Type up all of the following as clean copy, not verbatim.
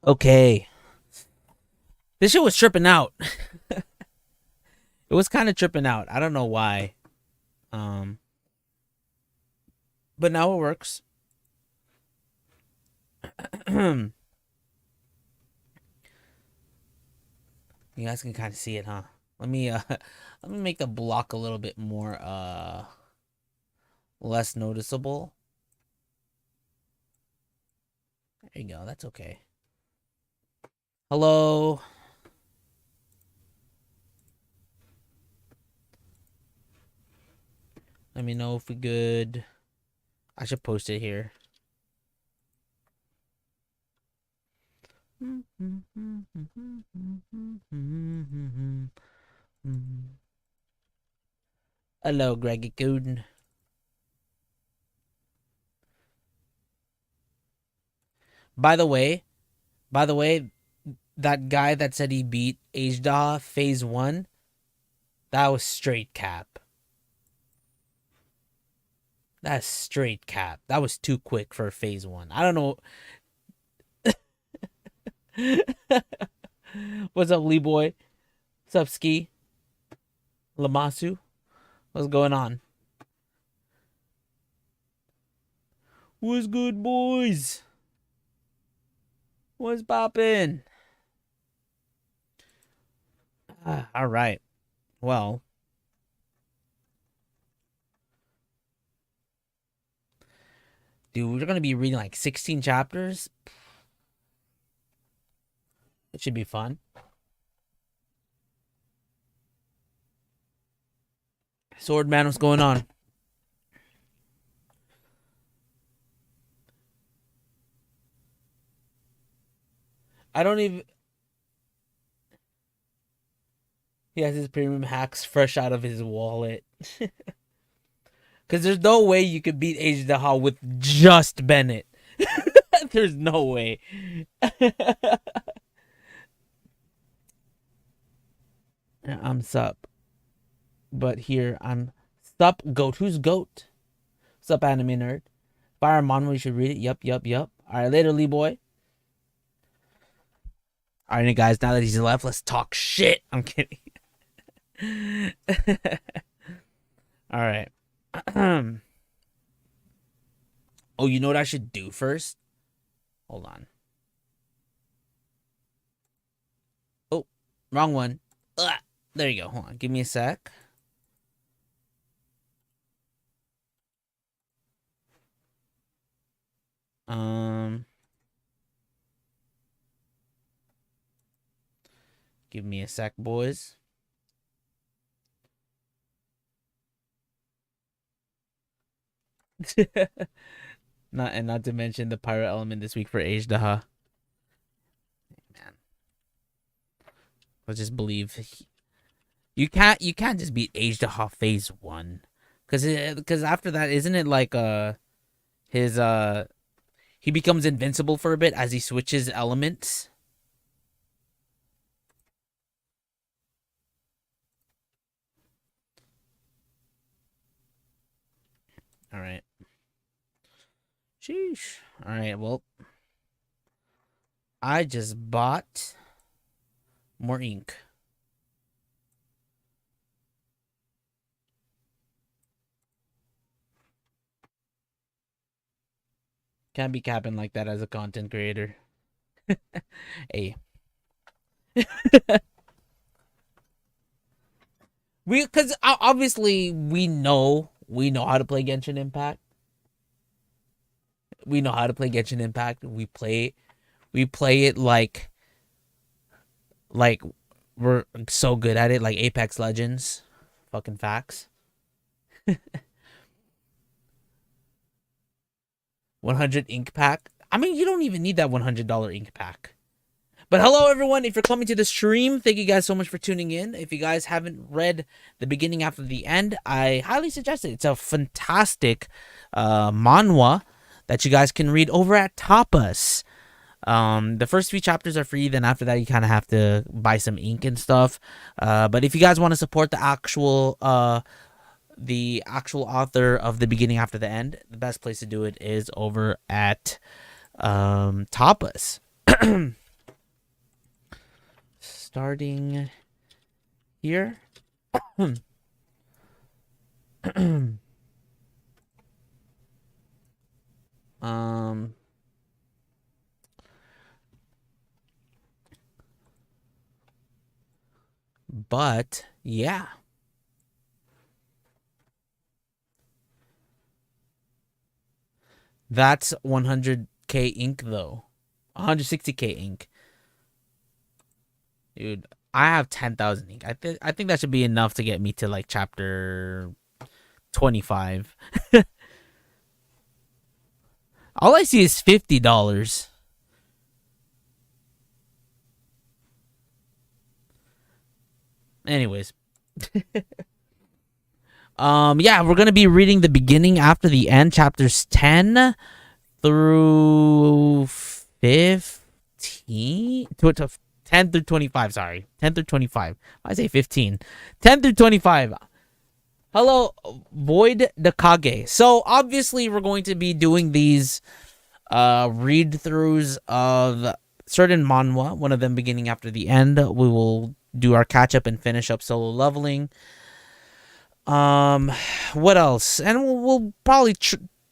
Okay. This shit was tripping out. It was kind of tripping out. I don't know why. Um, but now it works. You guys can kind of see it, huh? Let me let me make the block a little bit more less noticeable. There you go. That's okay. Hello. Let me know if we good. I should post it here. Hello, Greggy Gooden. By the way, that guy that said he beat Ajdah phase 1, that was straight cap. That's straight cap. That was too quick for phase 1. I don't know. What's up, Lee Boy? What's up, Ski? Lamasu? What's going on? What's good, boys? What's poppin'? All right. Well, dude, we're gonna be reading like 16 chapters. It should be fun. Swordman, what's going on? I don't even. He has his premium hacks fresh out of his wallet. Because there's no way you could beat Ajdah with just Bennett. There's no way. I'm Sup. But here, I'm Sup Goat. Who's Goat? Sup, anime nerd. Fire Monmo, you should read it. Yup. Alright, later, Lee Boy. Alright, guys, now that he's left, let's talk shit. I'm kidding. Alright. Oh, you know what I should do first? Hold on. Oh, wrong one. Ugh. There you go. Hold on. Give me a sec. Give me a sec, boys. Not to mention the pyro element this week for Ajdah. Man, let's just believe you can't just beat Ajdah phase 1, because after that, isn't it like his he becomes invincible for a bit as he switches elements. All right. Sheesh. All right. Well, I just bought more ink. Can't be capping like that as a content creator. Hey. Because obviously we know how to play Genshin Impact. We know how to play Genshin Impact. We play it like we're so good at it, like Apex Legends. Fucking facts. 100 ink pack. I mean, you don't even need that $100 ink pack. But hello, everyone. If you're coming to the stream, thank you guys so much for tuning in. If you guys haven't read the beginning after the end, I highly suggest it. It's a fantastic manhwa that you guys can read over at Tapas. The first few chapters are free. Then after that, you kind of have to buy some ink and stuff. But if you guys want to support the actual author of the beginning after the end, the best place to do it is over at Tapas. starting here. But yeah. That's 100k ink though. 160k ink. Dude, I have 10,000 ink. I think that should be enough to get me to like chapter 25. All I see is $50. Anyways. Yeah, we're gonna be reading the beginning after the end, chapters 10 through 15 to 10 through 25. Sorry, 10 through 25. I say 15. 10 through 25. Hello, Void the Kage. So obviously we're going to be doing these read throughs of certain manhwa, one of them beginning after the end. We will do our catch up and finish up Solo Leveling. What else? And we'll probably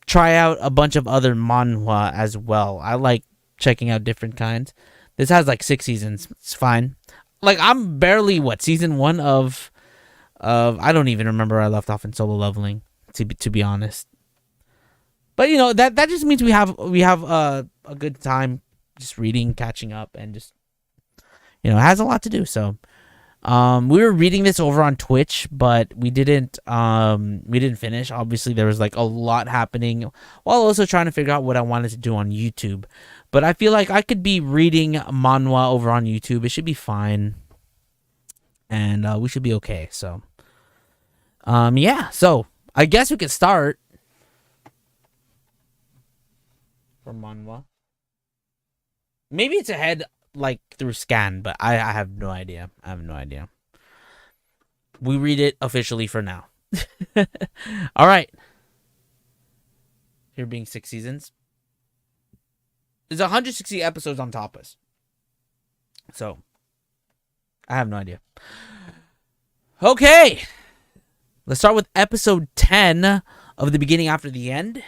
try out a bunch of other manhwa as well. I like checking out different kinds. This has like 6 seasons. It's fine. Like I'm barely season 1 of I don't even remember where I left off in Solo Leveling, to be honest. But you know, that just means we have a good time just reading, catching up, and just, you know, it has a lot to do. So we were reading this over on Twitch, but we didn't finish. Obviously there was like a lot happening while also trying to figure out what I wanted to do on YouTube. But I feel like I could be reading manhwa over on YouTube. It should be fine. And we should be okay. So yeah, so I guess we could start for manhwa. Maybe it's ahead like through scan, but I have no idea. We read it officially for now. All right. Here being 6 seasons. There's 160 episodes on top of us. So I have no idea. Okay. Let's start with episode 10 of The Beginning After the End.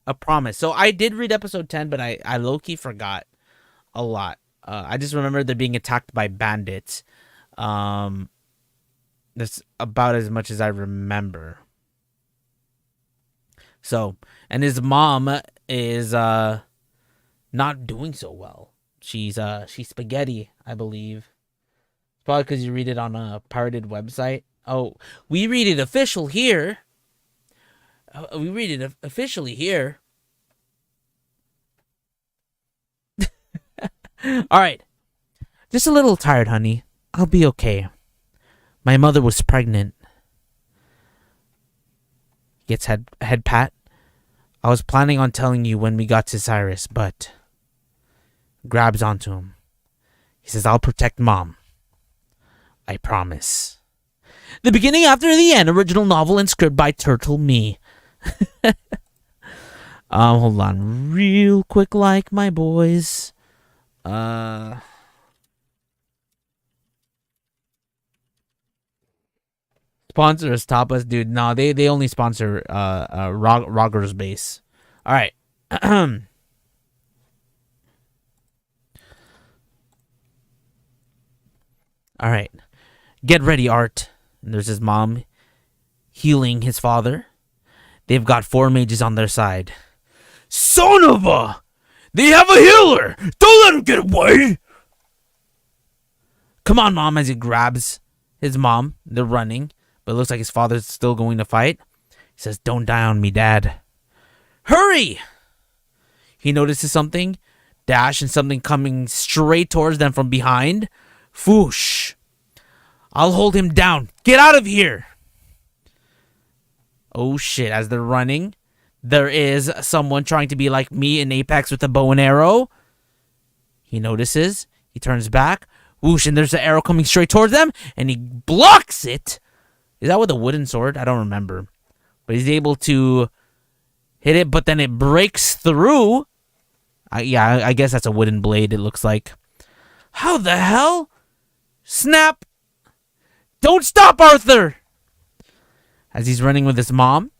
A Promise. So I did read episode 10, but I low-key forgot a lot. I just remember they're being attacked by bandits. That's about as much as I remember. So, and his mom is not doing so well. She's spaghetti, I believe. Probably because you read it on a pirated website. Oh, we read it official here. We read it officially here. All right. Just a little tired, honey. I'll be okay. My mother was pregnant. Gets head pat. I was planning on telling you when we got to Cyrus, but grabs onto him. He says, I'll protect Mom. I promise. The Beginning After the End, original novel and script by Turtle Me. Hold on real quick, like my boys. Sponsors Tapas, dude. No, they only sponsor Rogger's Base. All right. All right. Get ready, Art. And there's his mom healing his father. They've got 4 mages on their side. Son of a! They have a healer! Don't let him get away! Come on, Mom, as he grabs his mom. They're running, but it looks like his father's still going to fight. He says, don't die on me, Dad. Hurry! He notices something. Dash and something coming straight towards them from behind. Foosh. I'll hold him down. Get out of here! Oh shit, as they're running, there is someone trying to be like me in Apex with a bow and arrow. He notices. He turns back. Whoosh, and there's an arrow coming straight towards them, and he blocks it. Is that with a wooden sword? I don't remember. But he's able to hit it, but then it breaks through. I guess that's a wooden blade, it looks like. How the hell? Snap! Don't stop, Arthur! As he's running with his mom,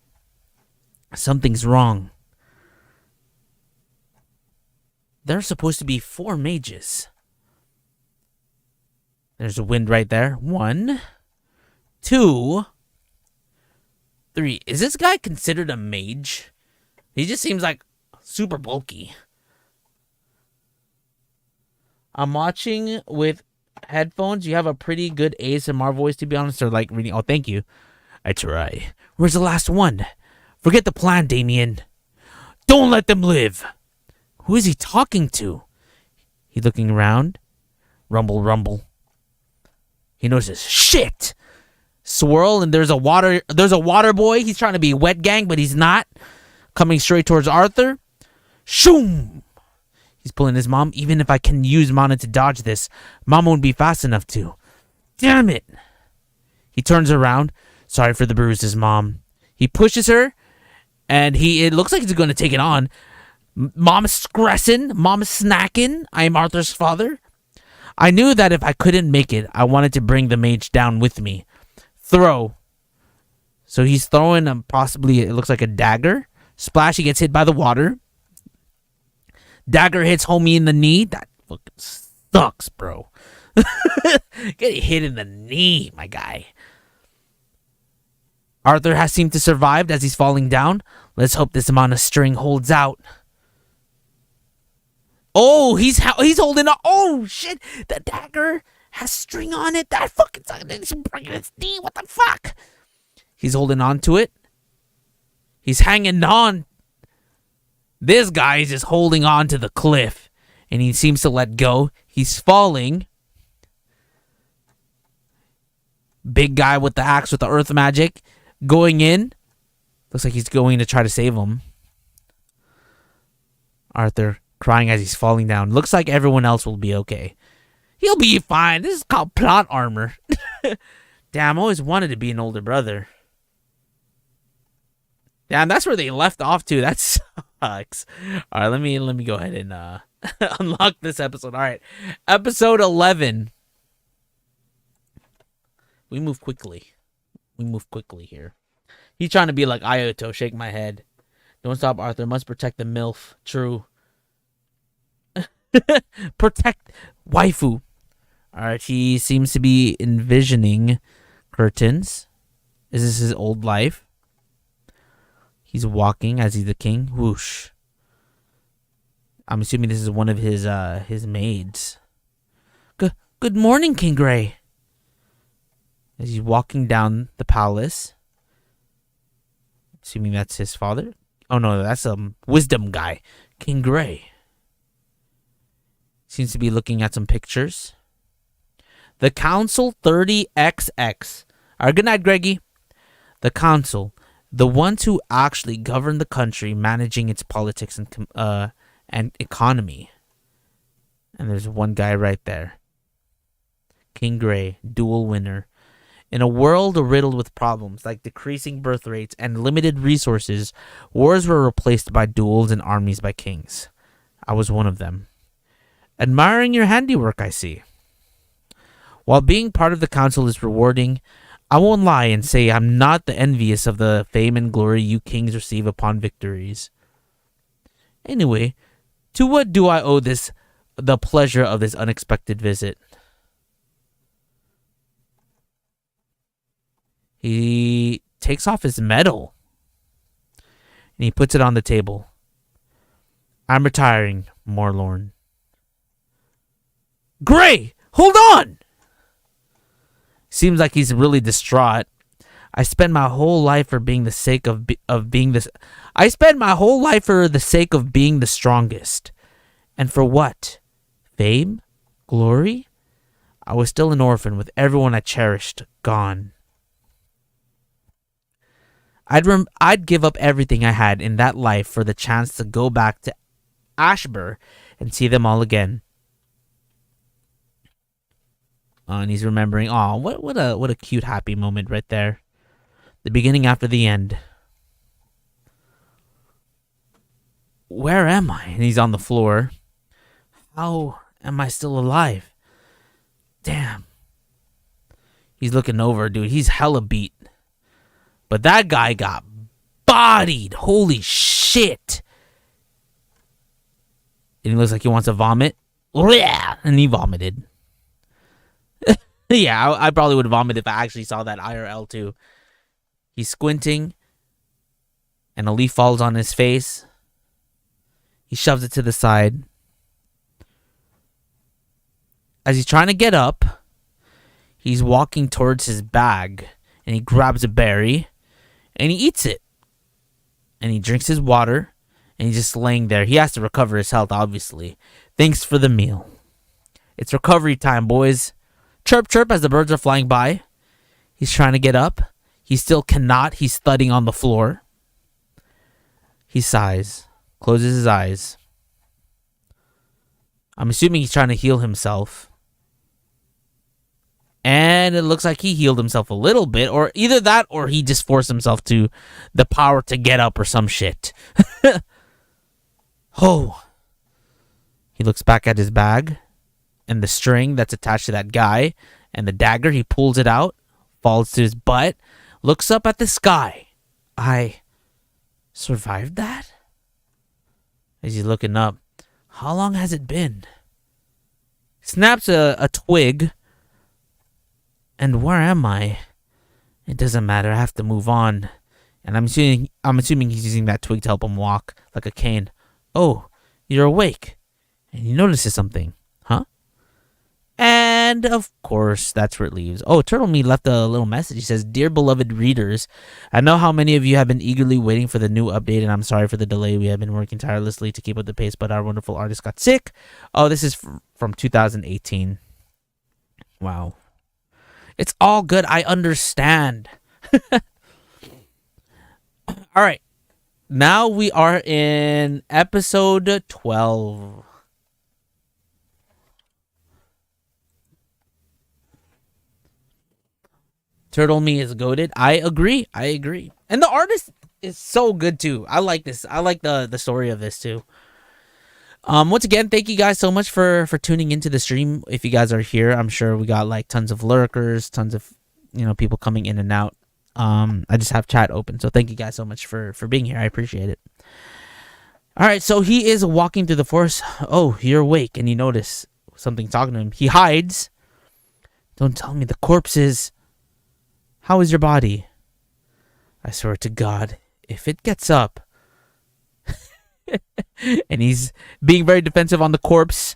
something's wrong. There are supposed to be 4 mages. There's a wind right there. 1, 2, 3. Is this guy considered a mage? He just seems like super bulky. I'm watching with headphones. You have a pretty good ASMR voice, to be honest. Or like reading. Oh, thank you. I try. Where's the last one? Forget the plan, Damien. Don't let them live. Who is he talking to? He looking around. Rumble, rumble. He notices shit. Swirl, and there's a water boy. He's trying to be wet gang, but he's not. Coming straight towards Arthur. Shoom! He's pulling his mom. Even if I can use mana to dodge this, mom won't be fast enough to. Damn it! He turns around. Sorry for the bruises, mom. He pushes her, and it looks like he's going to take it on. Mom is stressing. Mom is snacking. I am Arthur's father. I knew that if I couldn't make it, I wanted to bring the mage down with me. Throw. So he's throwing possibly, it looks like a dagger. Splash, he gets hit by the water. Dagger hits homie in the knee. That fucking sucks, bro. Get hit in the knee, my guy. Arthur has seemed to survive as he's falling down. Let's hope this amount of string holds out. Oh, he's holding on. Oh, shit. The dagger has string on it. That fucking sucks. He's breaking its knee. What the fuck? He's holding on to it. He's hanging on. This guy is just holding on to the cliff. And he seems to let go. He's falling. Big guy with the axe with the earth magic. Going in. Looks like he's going to try to save him. Arthur crying as he's falling down. Looks like everyone else will be okay. He'll be fine. This is called plot armor. Damn, I always wanted to be an older brother. Damn, that's where they left off to. That sucks. All right, let me go ahead and unlock this episode. All right, episode 11. We move quickly. We move quickly here. He's trying to be like Ayato. Shake my head. Don't stop, Arthur. Must protect the MILF. True. Protect waifu. Alright, he seems to be envisioning curtains. Is this his old life? He's walking as he's the king. Whoosh. I'm assuming this is one of his maids. Good morning, King Gray. As he's walking down the palace. Assuming that's his father. Oh no, that's a wisdom guy. King Gray. Seems to be looking at some pictures. The Council 30XX. Alright, good night, Greggy. The Council. The ones who actually govern the country, managing its politics and economy. And there's one guy right there. King Gray, dual winner. In a world riddled with problems like decreasing birth rates and limited resources, wars were replaced by duels and armies by kings. I was one of them. Admiring your handiwork, I see. While being part of the council is rewarding, I won't lie and say I'm not the envious of the fame and glory you kings receive upon victories. Anyway, to what do I owe the pleasure of this unexpected visit? He takes off his medal and he puts it on the table. I'm retiring, Morlorn. Gray, hold on! Seems like he's really distraught. I spent my whole life for being the sake of being this. I spent my whole life for the sake of being the strongest, and for what? Fame, glory. I was still an orphan with everyone I cherished gone. I'd give up everything I had in that life for the chance to go back to Ashbur and see them all again. And he's remembering. Oh, what a cute happy moment right there. The beginning after the end. Where am I? And he's on the floor. How am I still alive? Damn. He's looking over, dude. He's hella beat. But that guy got bodied. Holy shit. And he looks like he wants to vomit. And he vomited. Yeah, I probably would vomit if I actually saw that IRL too. He's squinting. And a leaf falls on his face. He shoves it to the side. As he's trying to get up, he's walking towards his bag. And he grabs a berry. And he eats it. And he drinks his water. And he's just laying there. He has to recover his health, obviously. Thanks for the meal. It's recovery time, boys. Chirp, chirp as the birds are flying by. He's trying to get up. He still cannot. He's thudding on the floor. He sighs. Closes his eyes. I'm assuming he's trying to heal himself. And it looks like he healed himself a little bit. Or either that or he just forced himself to the power to get up or some shit. Oh. He looks back at his bag. And the string that's attached to that guy. And the dagger. He pulls it out. Falls to his butt. Looks up at the sky. I survived that? As he's looking up. How long has it been? Snaps a twig. And where am I? It doesn't matter. I have to move on. And I'm assuming he's using that twig to help him walk like a cane. Oh, you're awake. And he notices something. Huh? And of course, that's where it leaves. Oh, Turtle Me left a little message. He says, Dear beloved readers, I know how many of you have been eagerly waiting for the new update, and I'm sorry for the delay. We have been working tirelessly to keep up the pace, but our wonderful artist got sick. Oh, this is from 2018. Wow. It's all good. I understand. All right. Now we are in episode 12. Turtle Me is goated. I agree. And the artist is so good too. I like this. I like the story of this too. Once again, thank you guys so much for tuning into the stream. If you guys are here, I'm sure we got like tons of lurkers, tons of people coming in and out. I just have chat open, so thank you guys so much for being here. I appreciate it. All right, so he is walking through the forest. Oh, you're awake, and you notice something talking to him. He hides. Don't tell me the corpse is. How is your body? I swear to God, if it gets up. And he's being very defensive on the corpse.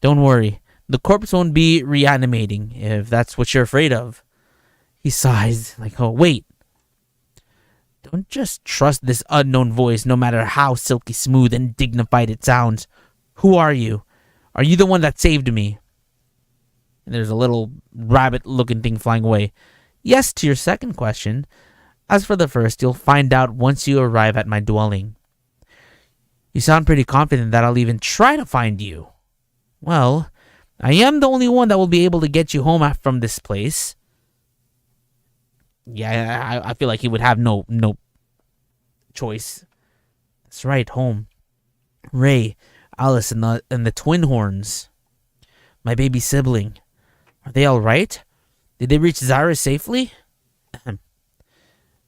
Don't worry. The corpse won't be reanimating if that's what you're afraid of. He sighs like, oh, wait. Don't just trust this unknown voice, no matter how silky smooth and dignified it sounds. Who are you? Are you the one that saved me? And there's a little rabbit-looking thing flying away. Yes to your second question. As for the first, you'll find out once you arrive at my dwelling. You sound pretty confident that I'll even try to find you. Well, I am the only one that will be able to get you home from this place. Yeah, I feel like he would have no choice. That's right, home. Ray, Alice, and the twin horns. My baby sibling. Are they all right? Did they reach Zyra safely?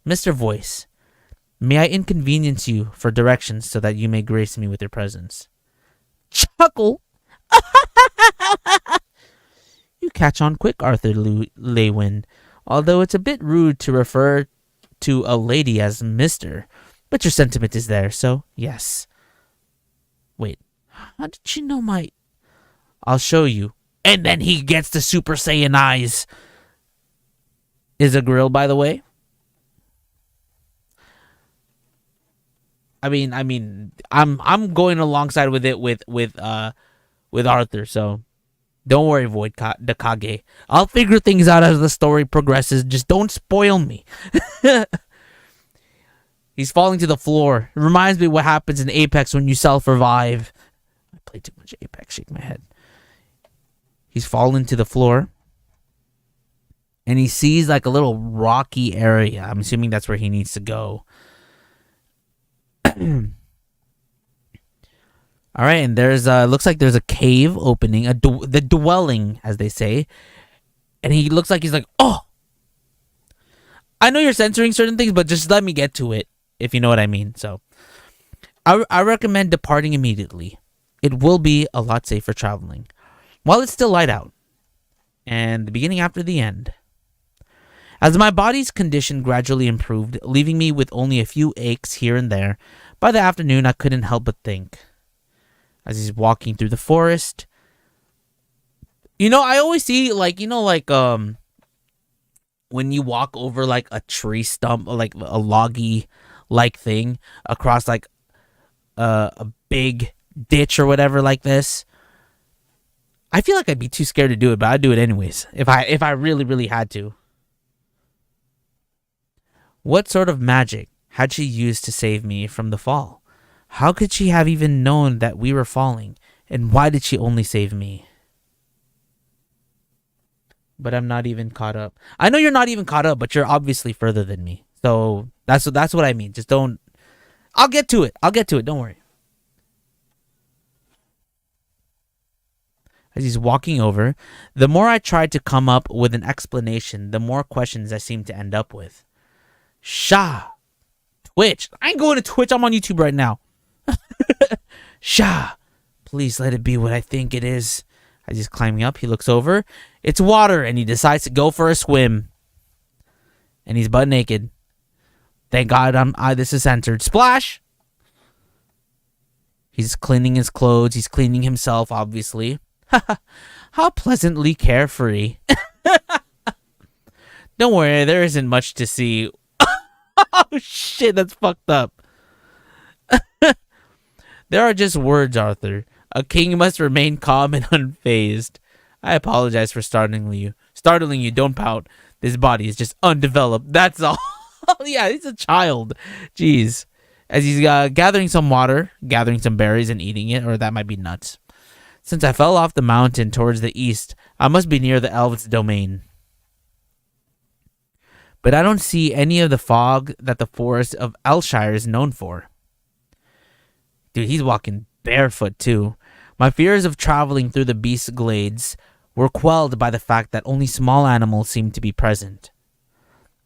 Mr. Voice, may I inconvenience you for directions so that you may grace me with your presence? Chuckle. You catch on quick, Arthur Lewin, although it's a bit rude to refer to a lady as Mr. But your sentiment is there, so yes. Wait, how did you know my... I'll show you. And then he gets the Super Saiyan eyes. Is a grill, by the way. I mean, I'm going alongside with it with Arthur, so don't worry, Void the Kage. I'll figure things out as the story progresses. Just don't spoil me. He's falling to the floor. It reminds me what happens in Apex when you self-revive. I played too much Apex. Shake my head. He's fallen to the floor. And he sees like a little rocky area. I'm assuming that's where he needs to go. All right, and there's looks like there's a cave opening, the dwelling, as they say. And he looks like he's like, oh, I know you're censoring certain things, but just let me get to it, if you know what I mean. So I recommend departing immediately. It will be a lot safer traveling while it's still light out, and the beginning after the end. As my body's condition gradually improved, leaving me with only a few aches here and there, by the afternoon I couldn't help but think. As he's walking through the forest, I always see when you walk over like a tree stump or like a loggy like thing across like a big ditch or whatever like this. I feel like I'd be too scared to do it, but I'd do it anyways if I really, really had to. What sort of magic had she used to save me from the fall? How could she have even known that we were falling? And why did she only save me? But I'm not even caught up. I know you're not even caught up, but you're obviously further than me. So that's what I mean. Just don't. I'll get to it. Don't worry. As he's walking over, the more I tried to come up with an explanation, the more questions I seemed to end up with. Sha. Twitch. I ain't going to Twitch. I'm on YouTube right now. Sha. Please let it be what I think it is. As he's climbing up, he looks over. It's water, and he decides to go for a swim. And he's butt naked. Thank God this is censored. Splash! He's cleaning his clothes. He's cleaning himself, obviously. How pleasantly carefree. Don't worry, there isn't much to see. Oh, shit, that's fucked up. There are just words, Arthur. A king must remain calm and unfazed. I apologize for startling you. Don't pout. This body is just undeveloped. That's all. Yeah, he's a child. Jeez. As he's gathering some water, gathering some berries and eating it, or that might be nuts. Since I fell off the mountain towards the east, I must be near the elves' domain. But I don't see any of the fog that the forest of Elshire is known for. Dude, he's walking barefoot too. My fears of traveling through the beast glades were quelled by the fact that only small animals seemed to be present.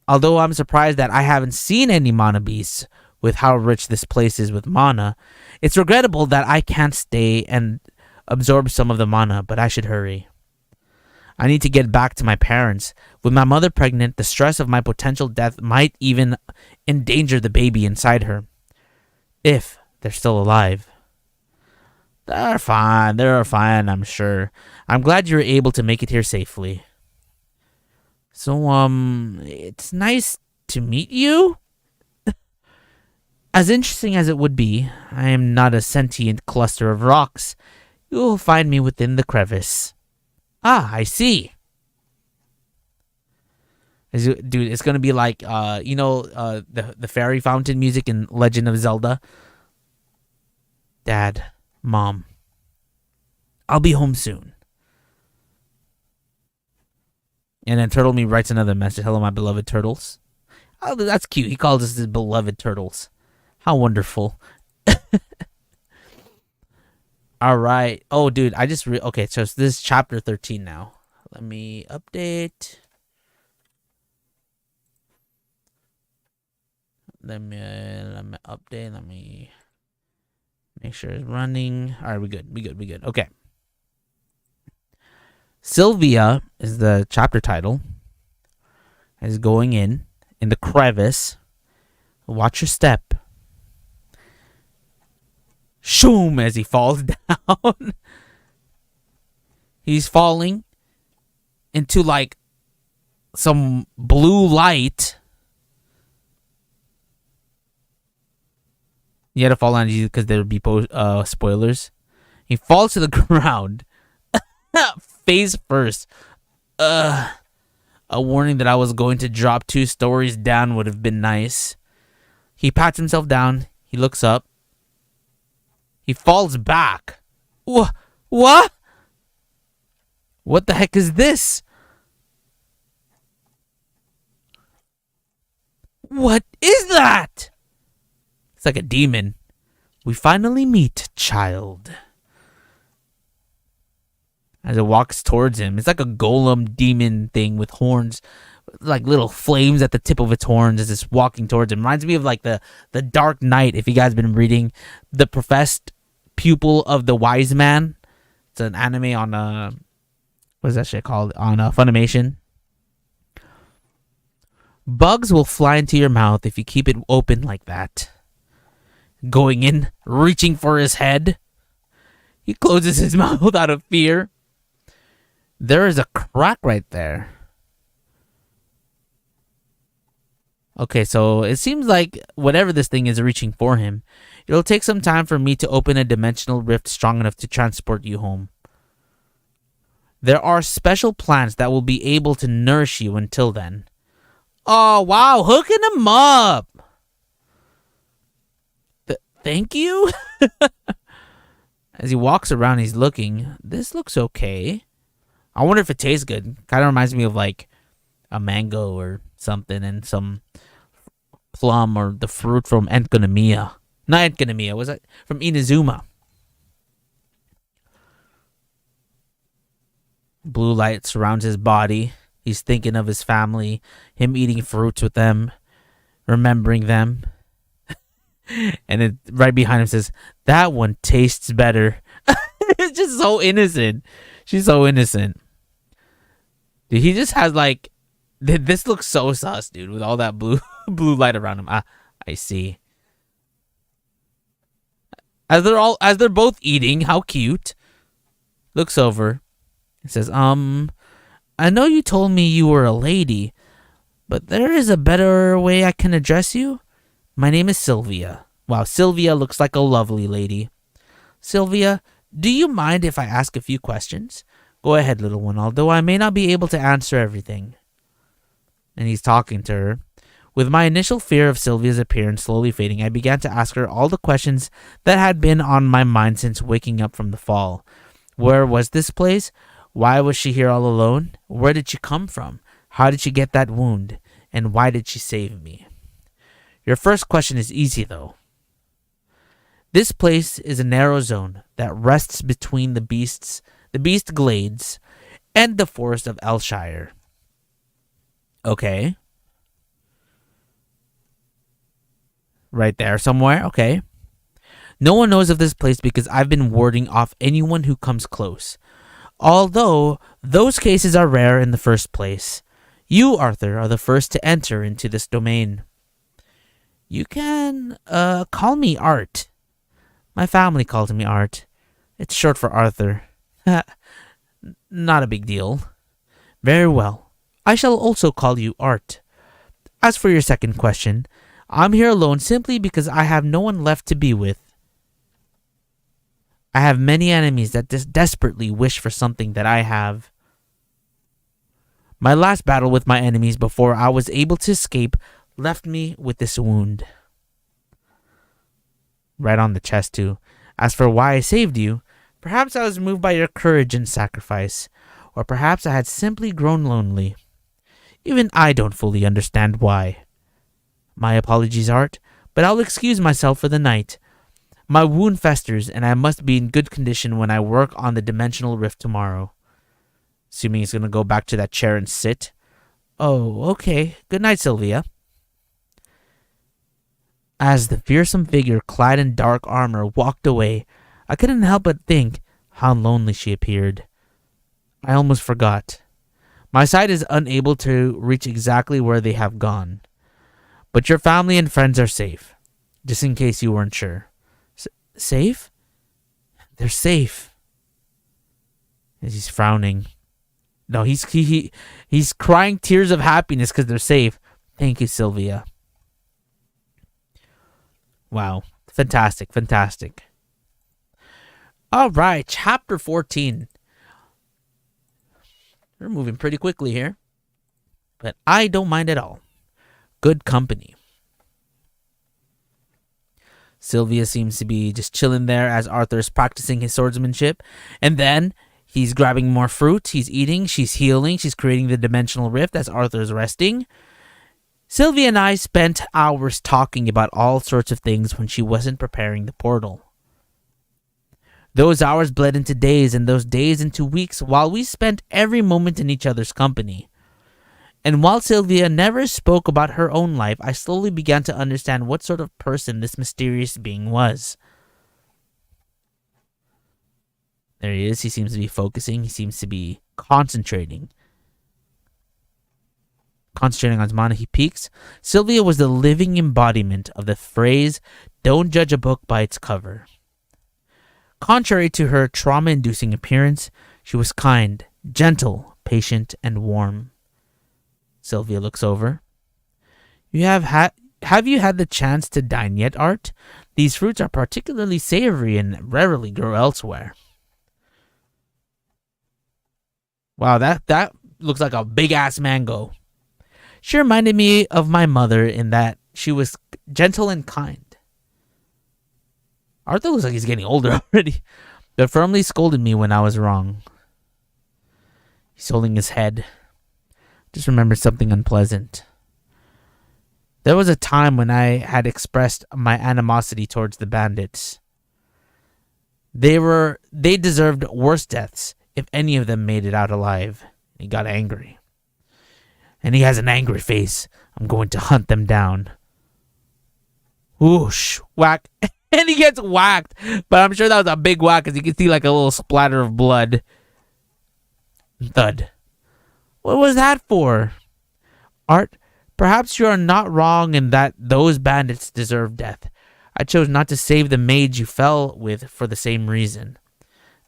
Although I'm surprised that I haven't seen any mana beasts with how rich this place is with mana, it's regrettable that I can't stay and absorb some of the mana, but I should hurry. I need to get back to my parents. With my mother pregnant, the stress of my potential death might even endanger the baby inside her. If they're still alive. They're fine, I'm sure. I'm glad you were able to make it here safely. So, it's nice to meet you? As interesting as it would be, I am not a sentient cluster of rocks. You will find me within the crevice. Ah, I see. Dude, it's gonna be like, the fairy fountain music in Legend of Zelda. Dad, Mom, I'll be home soon. And then Turtle Me writes another message. Hello, my beloved turtles. Oh, that's cute. He calls us his beloved turtles. How wonderful. All right. Oh, dude, I just okay. So this is chapter 13 now. Let me update. Let me update. Let me make sure it's running. All right, we good. Okay. Sylvia is the chapter title. Is going in the crevice. Watch your step. Shoom, as he falls down. He's falling into like some blue light. You had to fall on it because there would be spoilers. He falls to the ground. Face first. A warning that I was going to drop 2 stories down would have been nice. He pats himself down. He looks up. He falls back. What? What the heck is this? What is that? It's like a demon. We finally meet, child. as it walks towards him. It's like a golem demon thing with horns, like little flames at the tip of its horns as it's walking towards him. Reminds me of like the Dark Knight, if you guys been reading The Professed Pupil of the Wise Man. It's an anime on what is that shit called? On Funimation. Bugs will fly into your mouth if you keep it open like that. Going in, reaching for his head. He closes his mouth out of fear. There is a crack right there. Okay, so it seems like whatever this thing is reaching for him, it'll take some time for me to open a dimensional rift strong enough to transport you home. There are special plants that will be able to nourish you until then. Oh, wow, hooking him up. Thank you? As he walks around, he's looking. This looks okay. I wonder if it tastes good. Kind of reminds me of like a mango or something and some plum or the fruit from Enkonomiya. Not Enkonomiya, was it from Inazuma? Blue light surrounds his body. He's thinking of his family, him eating fruits with them, remembering them. And it right behind him says, that one tastes better. It's just so innocent. She's so innocent. Dude, he just has like, this looks so sus, dude, with all that blue light around him. I see. As they're both eating, how cute. Looks over. He says, I know you told me you were a lady, but there is a better way I can address you. My name is Sylvia. Wow, Sylvia looks like a lovely lady. Sylvia, do you mind if I ask a few questions? Go ahead, little one, although I may not be able to answer everything. And he's talking to her. With my initial fear of Sylvia's appearance slowly fading, I began to ask her all the questions that had been on my mind since waking up from the fall. Where was this place? Why was she here all alone? Where did she come from? How did she get that wound? And why did she save me? Your first question is easy, though. This place is a narrow zone that rests between the beast glades and the forest of Elshire. Okay. Right there somewhere, okay. No one knows of this place because I've been warding off anyone who comes close. Although those cases are rare in the first place. You, Arthur, are the first to enter into this domain. You can call me Art. My family calls me Art. It's short for Arthur. Not a big deal. Very well. I shall also call you Art. As for your second question, I'm here alone simply because I have no one left to be with. I have many enemies that desperately wish for something that I have. My last battle with my enemies before I was able to escape left me with this wound. Right on the chest, too. As for why I saved you, perhaps I was moved by your courage and sacrifice, or perhaps I had simply grown lonely. Even I don't fully understand why. My apologies, Art, but I'll excuse myself for the night. My wound festers, and I must be in good condition when I work on the dimensional rift tomorrow. Assuming he's going to go back to that chair and sit. Oh, okay. Good night, Sylvia. As the fearsome figure clad in dark armor walked away, I couldn't help but think how lonely she appeared. I almost forgot. My sight is unable to reach exactly where they have gone. But your family and friends are safe, just in case you weren't sure. Safe? They're safe. As he's frowning. No, he's crying tears of happiness because they're safe. Thank you, Sylvia. Wow. Fantastic, fantastic. All right, chapter 14. We're moving pretty quickly here, but I don't mind at all. Good company. Sylvia seems to be just chilling there as Arthur's practicing his swordsmanship. And then he's grabbing more fruit. He's eating. She's healing. She's creating the dimensional rift as Arthur's resting. Sylvia and I spent hours talking about all sorts of things when she wasn't preparing the portal. Those hours bled into days, and those days into weeks, while we spent every moment in each other's company. And while Sylvia never spoke about her own life, I slowly began to understand what sort of person this mysterious being was. There he is. He seems to be focusing. He seems to be concentrating. Concentrating on Mana, he peeks. Sylvia was the living embodiment of the phrase, "Don't judge a book by its cover." Contrary to her trauma-inducing appearance, she was kind, gentle, patient, and warm. Sylvia looks over. Have you had the chance to dine yet, Art? These fruits are particularly savory and rarely grow elsewhere. Wow, that looks like a big-ass mango. She reminded me of my mother in that she was gentle and kind. Arthur looks like he's getting older already, but firmly scolded me when I was wrong. He's holding his head. Just remembered something unpleasant. There was a time when I had expressed my animosity towards the bandits. They deserved worse deaths if any of them made it out alive. He got angry. And he has an angry face. I'm going to hunt them down. Whoosh, whack. And he gets whacked. But I'm sure that was a big whack because you can see like a little splatter of blood. Thud. What was that for? Art, perhaps you are not wrong in that those bandits deserve death. I chose not to save the mage you fell with for the same reason.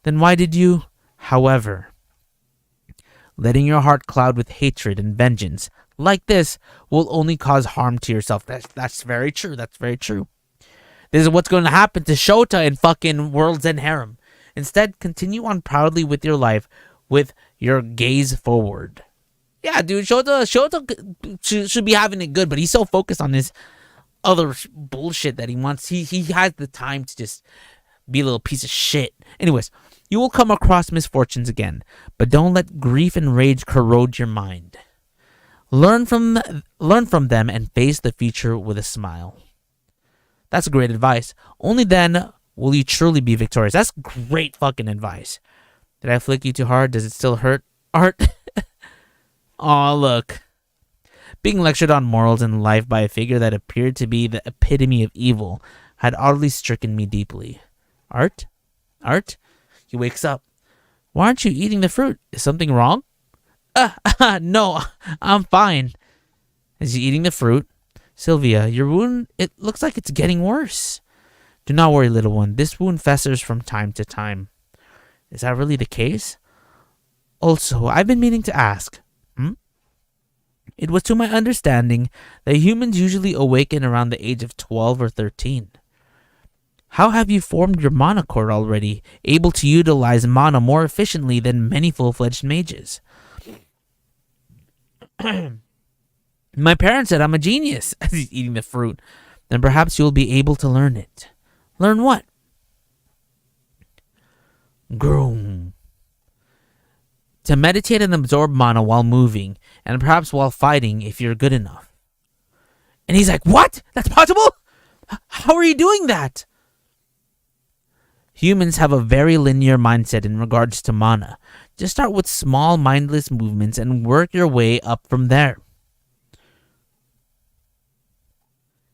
Then why did you? However, letting your heart cloud with hatred and vengeance like this will only cause harm to yourself. That's very true. That's very true. This is what's going to happen to Shota in fucking World's End Harem. Instead, continue on proudly with your life with your gaze forward. Yeah, dude, Shota should be having it good, but he's so focused on his other bullshit that he wants. He has the time to just be a little piece of shit. Anyways, you will come across misfortunes again, but don't let grief and rage corrode your mind. Learn from them and face the future with a smile. That's great advice. Only then will you truly be victorious. That's great fucking advice. Did I flick you too hard? Does it still hurt? Art? Aw, look. Being lectured on morals and life by a figure that appeared to be the epitome of evil had oddly stricken me deeply. Art? Art? He wakes up. Why aren't you eating the fruit? Is something wrong? No, I'm fine. Is he eating the fruit? Sylvia, your wound, it looks like it's getting worse. Do not worry, little one. This wound festers from time to time. Is that really the case? Also, I've been meaning to ask. It was to my understanding that humans usually awaken around the age of 12 or 13. How have you formed your mana core already, able to utilize mana more efficiently than many full-fledged mages? My parents said I'm a genius as he's eating the fruit. Then perhaps you'll be able to learn it. Learn what? Groom. To meditate and absorb mana while moving, and perhaps while fighting if you're good enough. And he's like, what? That's possible? How are you doing that? Humans have a very linear mindset in regards to mana. Just start with small mindless movements and work your way up from there.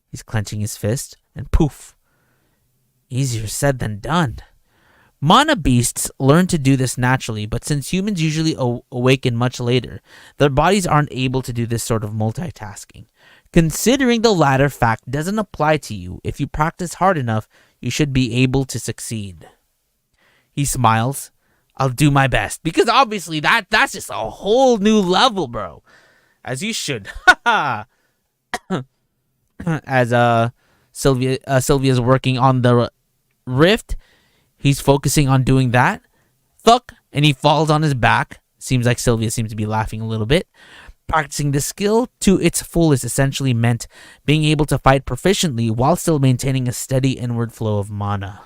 He's clenching his fist, and poof. Easier said than done. Mana beasts learn to do this naturally, but since humans usually awaken much later, their bodies aren't able to do this sort of multitasking. Considering the latter fact doesn't apply to you, if you practice hard enough, you should be able to succeed. He smiles. I'll do my best. Because obviously that's just a whole new level, bro. As you should. As Sylvia's working on the rift, he's focusing on doing that. Thuck, and he falls on his back. Seems like Sylvia seems to be laughing a little bit. Practicing the skill to its fullest essentially meant being able to fight proficiently while still maintaining a steady inward flow of mana.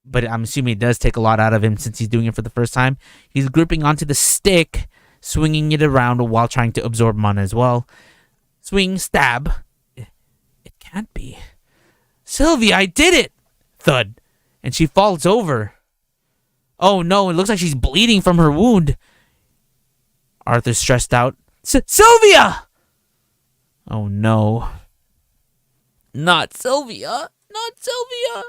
But I'm assuming it does take a lot out of him since he's doing it for the first time. He's gripping onto the stick, swinging it around while trying to absorb mana as well. Swing, stab. It can't be. Sylvia, I did it! Thud. and she falls over. Oh no, it looks like she's bleeding from her wound. Arthur's stressed out. Sylvia! Oh no. Not Sylvia. Not Sylvia.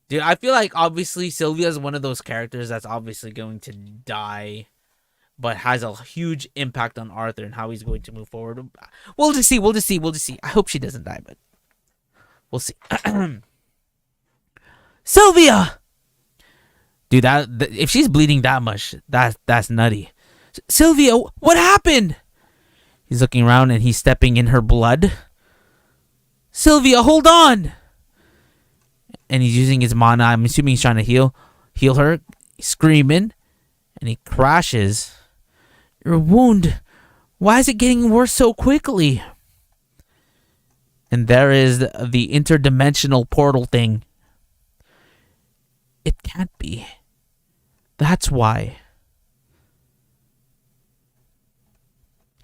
Dude, I feel like obviously Sylvia is one of those characters that's obviously going to die, but has a huge impact on Arthur and how he's going to move forward. We'll just see. We'll just see. We'll just see. I hope she doesn't die, but we'll see. Sylvia! Dude, if she's bleeding that much, that's nutty. Sylvia, what happened? He's looking around and he's stepping in her blood. Sylvia, hold on! And he's using his mana. I'm assuming he's trying to heal her. He's screaming, and he crashes. Your wound. Why is it getting worse so quickly? And there is the interdimensional portal thing. It can't be. That's why.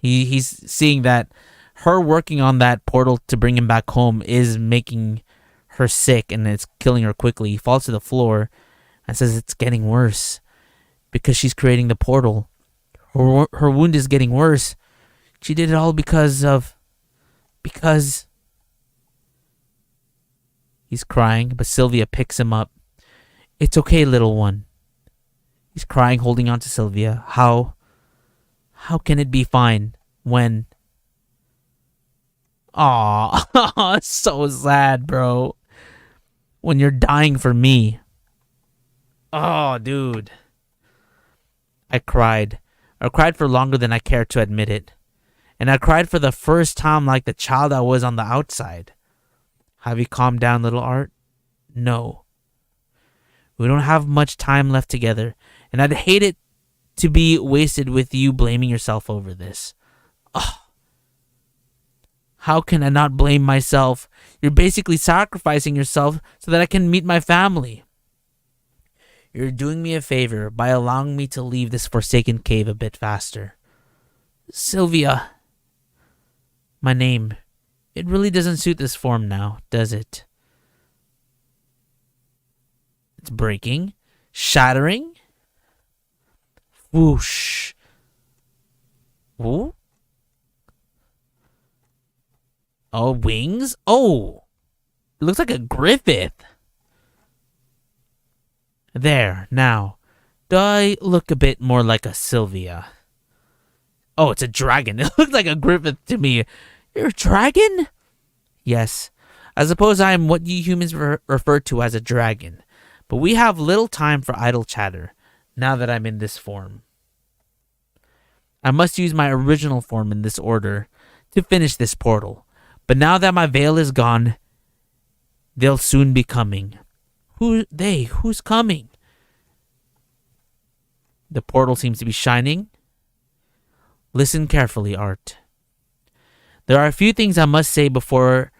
He's seeing that her working on that portal to bring him back home is making her sick, and it's killing her quickly. He falls to the floor and says it's getting worse because she's creating the portal. Her wound is getting worse. She did it all because he's crying, but Sylvia picks him up. It's okay, little one. He's crying, holding on to Sylvia. How can it be fine when... Aw, so sad, bro. When you're dying for me. Oh, dude. I cried. I cried for longer than I care to admit it. And I cried for the first time like the child I was on the outside. Have you calmed down, little Art? No. We don't have much time left together, and I'd hate it to be wasted with you blaming yourself over this. Ugh. How can I not blame myself? You're basically sacrificing yourself so that I can meet my family. You're doing me a favor by allowing me to leave this forsaken cave a bit faster. Sylvia. My name. It really doesn't suit this form now, does it? It's breaking. Shattering. Whoosh. Ooh. Oh, wings? Oh. It looks like a Griffith. There, now. Do I look a bit more like a Sylvia? Oh, it's a dragon. It looks like a Griffith to me. You're a dragon? Yes. I suppose I am what you humans refer to as a dragon. But we have little time for idle chatter, now that I'm in this form. I must use my original form in this order to finish this portal. But now that my veil is gone, they'll soon be coming. Who's coming? The portal seems to be shining. Listen carefully, Art. There are a few things I must say before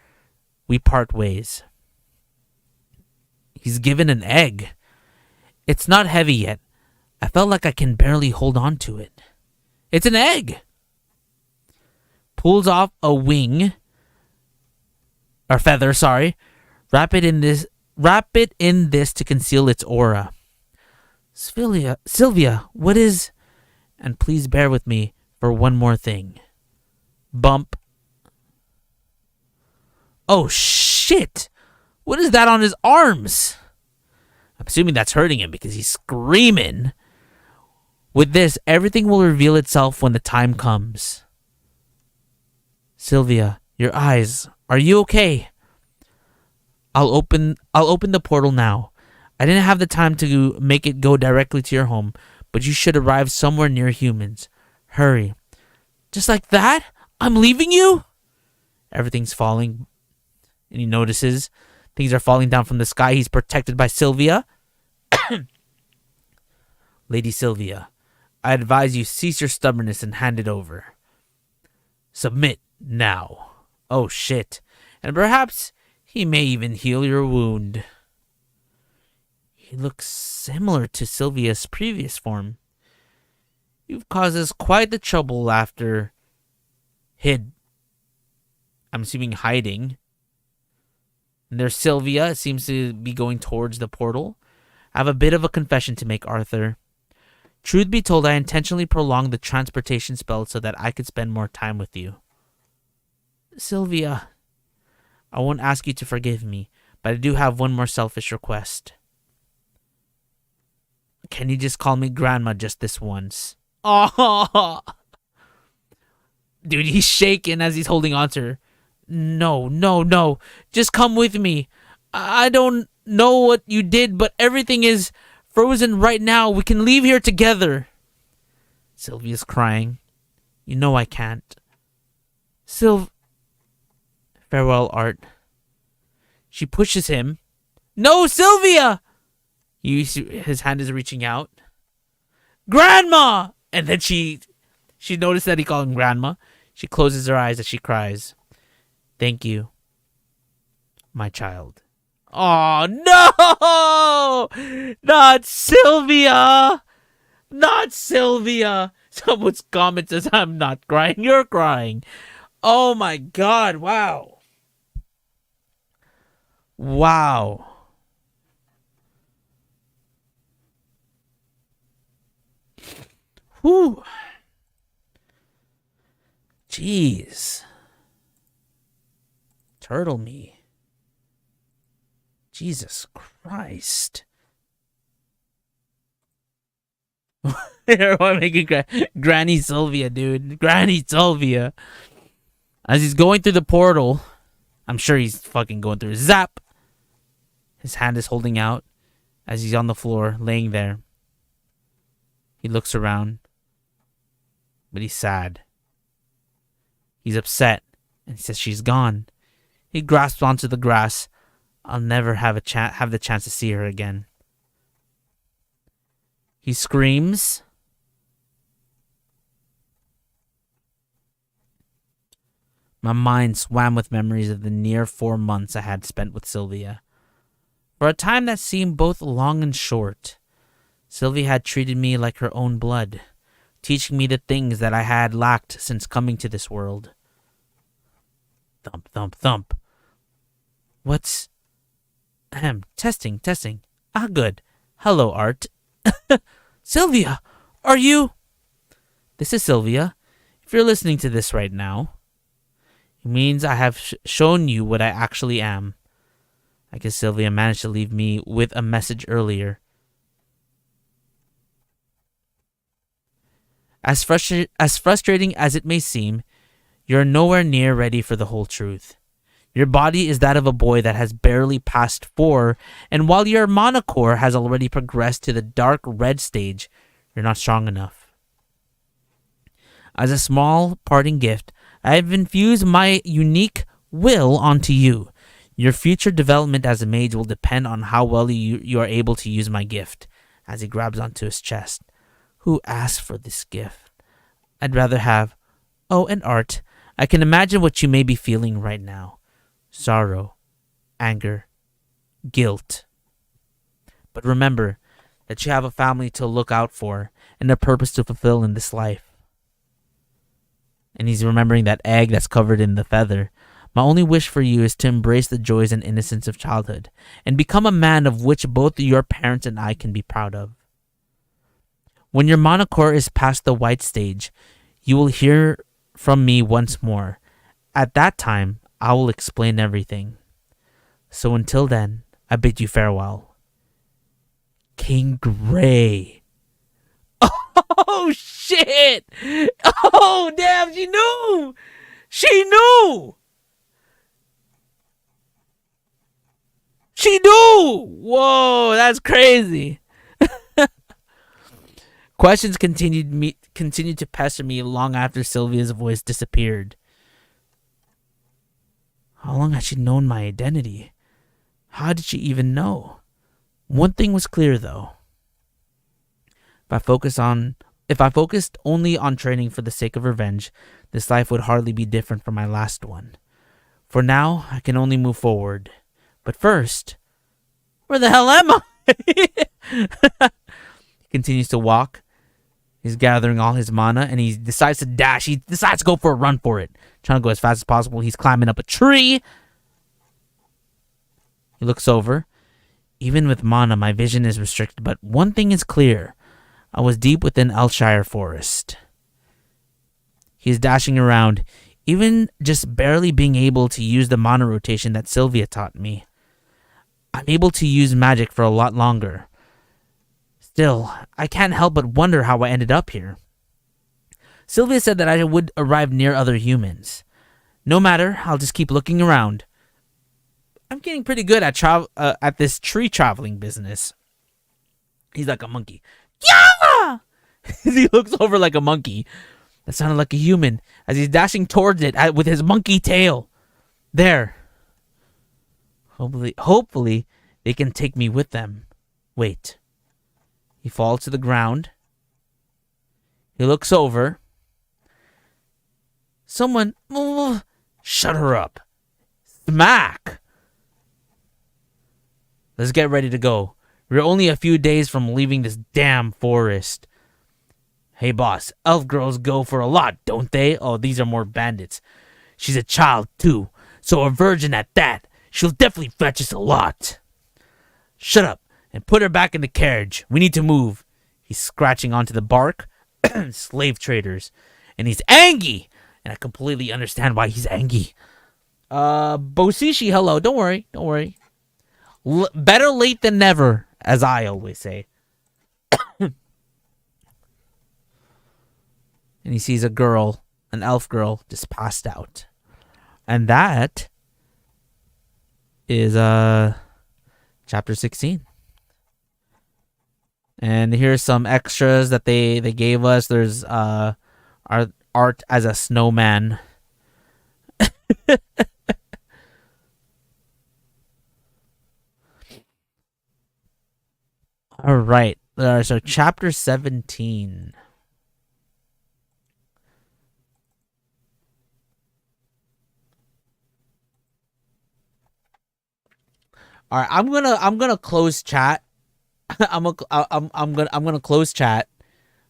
we part ways. He's given an egg. It's not heavy yet. I felt like I can barely hold on to it. It's an egg. Pulls off a wing. Or feather, sorry. Wrap it in this to conceal its aura. Sylvia, what is... And please bear with me for one more thing. Bump. Oh, shit! What is that on his arms? I'm assuming that's hurting him because he's screaming. With this, everything will reveal itself when the time comes. Sylvia, your eyes. Are you okay? I'll open the portal now. I didn't have the time to make it go directly to your home, but you should arrive somewhere near humans. Hurry. Just like that? I'm leaving you? Everything's falling. And he notices things are falling down from the sky. He's protected by Sylvia. Lady Sylvia, I advise you cease your stubbornness and hand it over. Submit now. Oh shit. And perhaps he may even heal your wound. He looks similar to Sylvia's previous form. You've caused us quite the trouble after I'm assuming hiding. And there's Sylvia. It seems to be going towards the portal. I have a bit of a confession to make, Arthur. Truth be told, I intentionally prolonged the transportation spell so that I could spend more time with you. Sylvia, I won't ask you to forgive me, but I do have one more selfish request. Can you just call me Grandma just this once? Oh, dude, he's shaking as he's holding on to her. No, no, no. Just come with me. I don't know what you did, but everything is frozen right now. We can leave here together. Sylvia's crying. You know I can't. Farewell, Art. She pushes him. No, Sylvia! His hand is reaching out. Grandma! And then she noticed that he called him Grandma. She closes her eyes as she cries. Thank you, my child. Oh, no! Not Sylvia! Not Sylvia! Someone's comment says, I'm not crying. You're crying. Oh, my God. Wow. Wow. Whew. Jeez. Turtle me. Jesus Christ. Everyone making Granny Sylvia, dude. Granny Sylvia. As he's going through the portal, I'm sure he's fucking going through. Zap! His hand is holding out as he's on the floor, laying there. He looks around, but he's sad. He's upset, and he says she's gone. He grasps onto the grass. I'll never have the chance to see her again. He screams. My mind swam with memories of the near 4 months I had spent with Sylvia. For a time that seemed both long and short, Sylvia had treated me like her own blood, teaching me the things that I had lacked since coming to this world. Thump, thump, thump. What's... testing. Ah, good. Hello, Art. Sylvia, are you... This is Sylvia. If you're listening to this right now, it means I have shown you what I actually am. I guess Sylvia managed to leave me with a message earlier. As frustrating as it may seem, you're nowhere near ready for the whole truth. Your body is that of a boy that has barely passed 4, and while your monocore has already progressed to the dark red stage, you're not strong enough. As a small parting gift, I have infused my unique will onto you. Your future development as a mage will depend on how well you are able to use my gift. As he grabs onto his chest. Who asked for this gift? I'd rather have... Oh, and Art, I can imagine what you may be feeling right now. Sorrow, anger, guilt. But remember that you have a family to look out for and a purpose to fulfill in this life. And he's remembering that egg that's covered in the feather. My only wish for you is to embrace the joys and innocence of childhood and become a man of which both your parents and I can be proud of. When your monocore is past the white stage, you will hear from me once more. At that time, I will explain everything. So until then, I bid you farewell. King Gray. Oh, shit! Oh, damn, she knew! She knew! She knew! Whoa, that's crazy. Questions continued to pester me long after Sylvia's voice disappeared. How long had she known my identity? How did she even know? One thing was clear, though. If I focused only on training for the sake of revenge, this life would hardly be different from my last one. For now, I can only move forward. But first, where the hell am I? He continues to walk. He's gathering all his mana, and he decides to dash. He decides to go for a run for it. Trying to go as fast as possible. He's climbing up a tree. He looks over. Even with mana, my vision is restricted, but one thing is clear. I was deep within Elshire Forest. He is dashing around, even just barely being able to use the mana rotation that Sylvia taught me. I'm able to use magic for a lot longer. Still, I can't help but wonder how I ended up here. Sylvia said that I would arrive near other humans. No matter, I'll just keep looking around. I'm getting pretty good at this tree traveling business. He's like a monkey. Yeah! He looks over like a monkey. That sounded like a human as he's dashing towards it with his monkey tail. There. Hopefully, they can take me with them. Wait. He falls to the ground. He looks over. Someone, shut her up. Smack! Let's get ready to go. We're only a few days from leaving this damn forest. Hey boss, elf girls go for a lot, don't they? Oh, these are more bandits. She's a child too, so a virgin at that. She'll definitely fetch us a lot. Shut up and put her back in the carriage. We need to move. He's scratching onto the bark. Slave traders. And he's angry. And I completely understand why he's angry. Bosishi, hello. Don't worry. Better late than never, as I always say. And he sees a girl, an elf girl, just passed out. And that is chapter 16. And here's some extras that they gave us. There's art as a snowman. All right. So chapter 17. All right, I'm gonna close chat. I'm gonna close chat.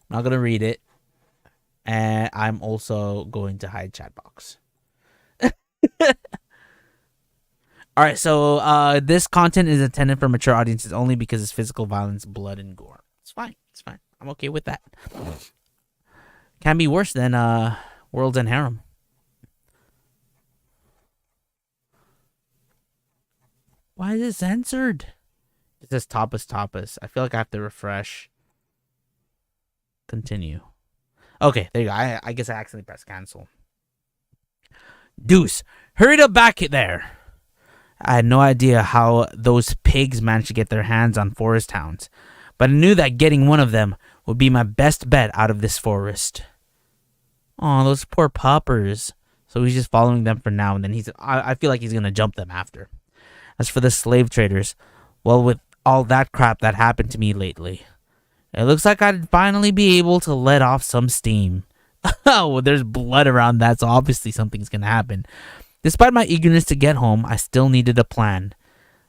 I'm not gonna read it, and I'm also going to hide chat box. All right, so this content is intended for mature audiences only because it's physical violence, blood, and gore. It's fine. I'm okay with that. Can be worse than Worlds and Harem. Why is it censored? It says tapas. I feel like I have to refresh. Continue. Okay, there you go. I guess I accidentally pressed cancel. Deuce, hurry up back there. I had no idea how those pigs managed to get their hands on forest hounds, but I knew that getting one of them would be my best bet out of this forest. Oh, those poor puppers. So he's just following them for now, and then I feel like he's gonna jump them after. As for the slave traders, well, with all that crap that happened to me lately, it looks like I'd finally be able to let off some steam. Oh, well, there's blood around that, so obviously something's gonna happen. Despite my eagerness to get home, I still needed a plan.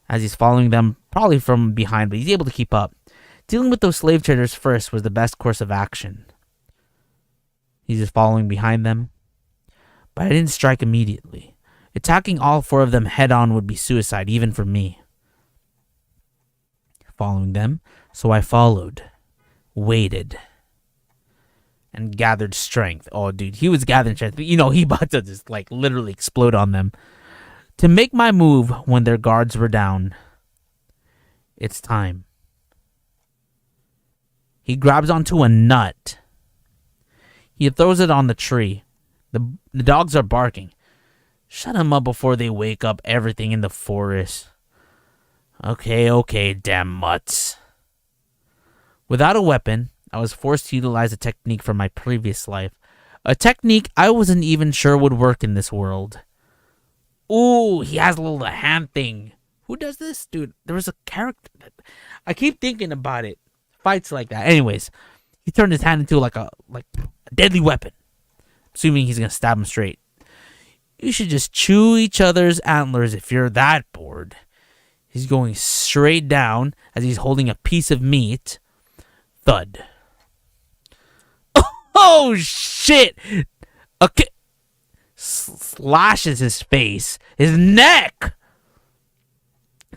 As he's following them, probably from behind, but he's able to keep up. Dealing with those slave traders first was the best course of action. He's just following behind them. But I didn't strike immediately. Attacking all four of them head-on would be suicide, even for me. Following them, so I followed, waited, and gathered strength. Oh, dude, he was gathering strength. You know, he about to just, like, literally explode on them. To make my move when their guards were down. It's time. He grabs onto a nut. He throws it on the tree. The dogs are barking. Shut them up before they wake up everything in the forest. Okay, damn mutts. Without a weapon, I was forced to utilize a technique from my previous life. A technique I wasn't even sure would work in this world. Ooh, he has a little hand thing. Who does this? Dude, there was a character. I keep thinking about it. Fights like that. Anyways, he turned his hand into like a deadly weapon. Assuming he's going to stab him straight. You should just chew each other's antlers if you're that bored. He's going straight down as he's holding a piece of meat. Thud. Oh, shit! Okay. Slashes his face. His neck!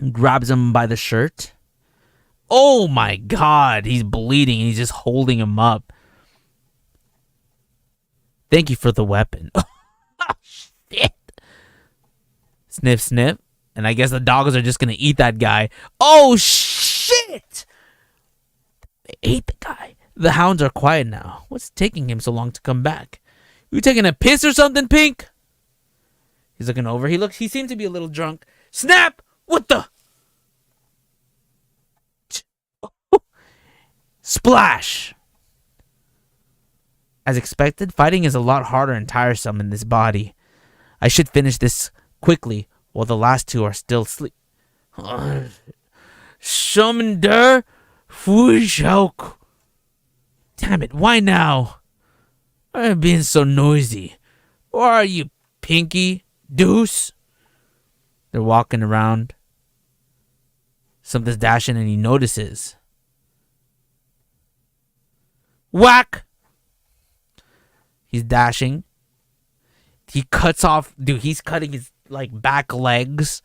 grabs him by the shirt. Oh my god, he's bleeding and he's just holding him up. Thank you for the weapon. Oh, shit. Sniff, sniff. And I guess the dogs are just gonna eat that guy. Oh shit! They ate the guy. The hounds are quiet now. What's taking him so long to come back? You taking a piss or something, Pink? He's looking over. He seems to be a little drunk. Snap! What the? Splash! As expected, fighting is a lot harder and tiresome in this body. I should finish this quickly while the last two are still asleep. Shumender Fushauk. Damn it, why now? Why am I being so noisy? Where are you, Pinky? Deuce? They're walking around. Something's dashing and he notices. Whack! He's dashing. He cuts off. Dude, he's cutting his back legs.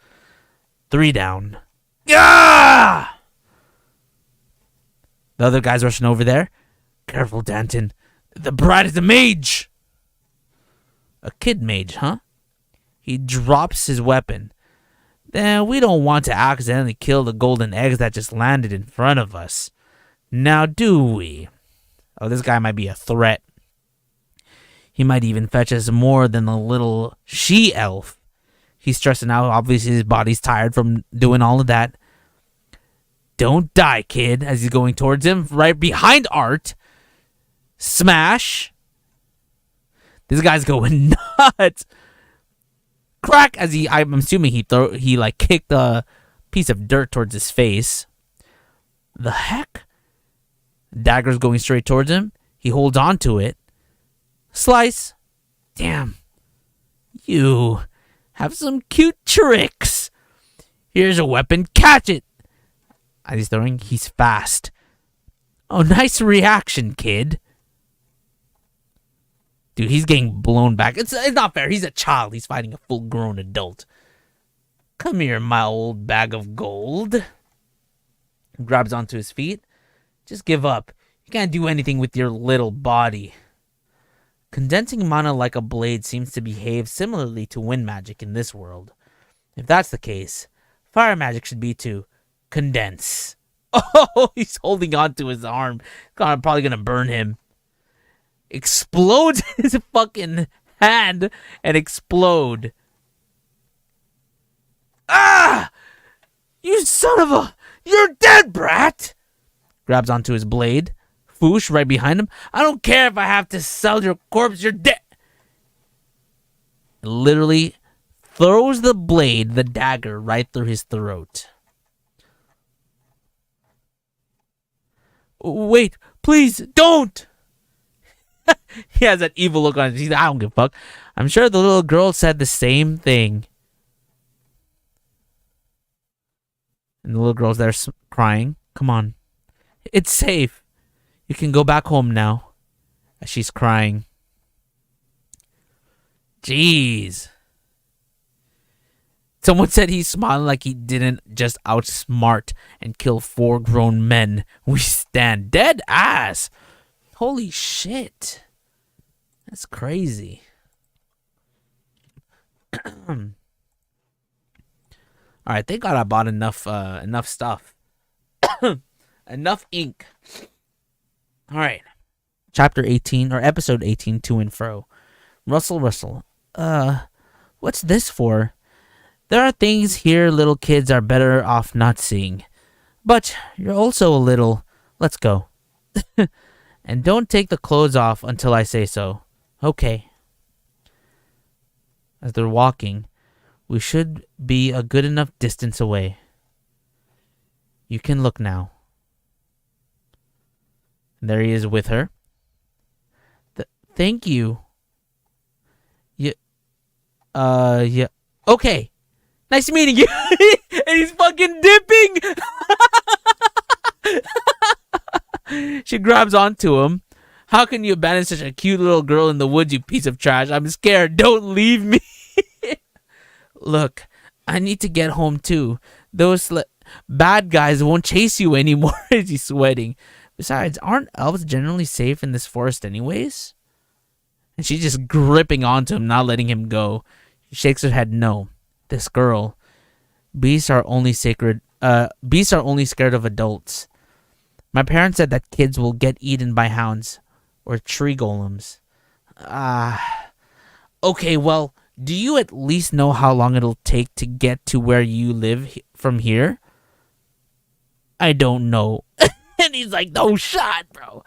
3 down. Yeah! The other guy's rushing over there. Careful, Danton. The brat is a mage. A kid mage, huh? He drops his weapon. Then we don't want to accidentally kill the golden eggs that just landed in front of us. Now, do we? Oh, this guy might be a threat. He might even fetch us more than the little she-elf. He's stressing out. Obviously, his body's tired from doing all of that. Don't die, kid, as he's going towards him. Right behind Art. Smash. This guy's going nuts. Crack, as I'm assuming he kicked a piece of dirt towards his face. The heck? Dagger's going straight towards him. He holds on to it. Slice. Damn. You have some cute tricks. Here's a weapon. Catch it. As he's throwing, he's fast. Oh, nice reaction, kid. Dude, he's getting blown back. It's not fair. He's a child. He's fighting a full-grown adult. Come here, my old bag of gold. Grabs onto his feet. Just give up. You can't do anything with your little body. Condensing mana like a blade seems to behave similarly to wind magic in this world. If that's the case, fire magic should be to condense. Oh, he's holding on to his arm. God, I'm probably going to burn him. Explodes his fucking hand and explode. Ah! You son of a... You're dead, brat! Grabs onto his blade. Foosh right behind him. I don't care if I have to sell your corpse. You're dead. Literally throws the blade, the dagger, right through his throat. Wait, please, don't! He has that evil look on his face. I don't give a fuck. I'm sure the little girl said the same thing. And the little girl's there crying. Come on. It's safe. You can go back home now. As she's crying. Jeez. Someone said he's smiling like he didn't just outsmart and kill 4 grown men. We stand dead ass. Holy shit. That's crazy. Alright, thank God I bought enough stuff. Enough ink. Alright. Chapter 18, or episode 18, To and Fro. Russell. What's this for? There are things here little kids are better off not seeing. But you're also a little... Let's go. And don't take the clothes off until I say so. Okay. As they're walking, we should be a good enough distance away. You can look now. And there he is with her. Thank you. Yeah. Okay. Nice meeting you. And he's fucking dipping. She grabs onto him. How can you abandon such a cute little girl in the woods, you piece of trash? I'm scared. Don't leave me. Look, I need to get home too. Those bad guys won't chase you anymore. He's sweating. Besides, aren't elves generally safe in this forest anyways? And she's just gripping onto him, not letting him go. She shakes her head no. This girl. Beasts are only sacred. Beasts are only scared of adults. My parents said that kids will get eaten by hounds or tree golems. Okay, well, do you at least know how long it'll take to get to where you live from here? I don't know. And he's like, no shot, bro.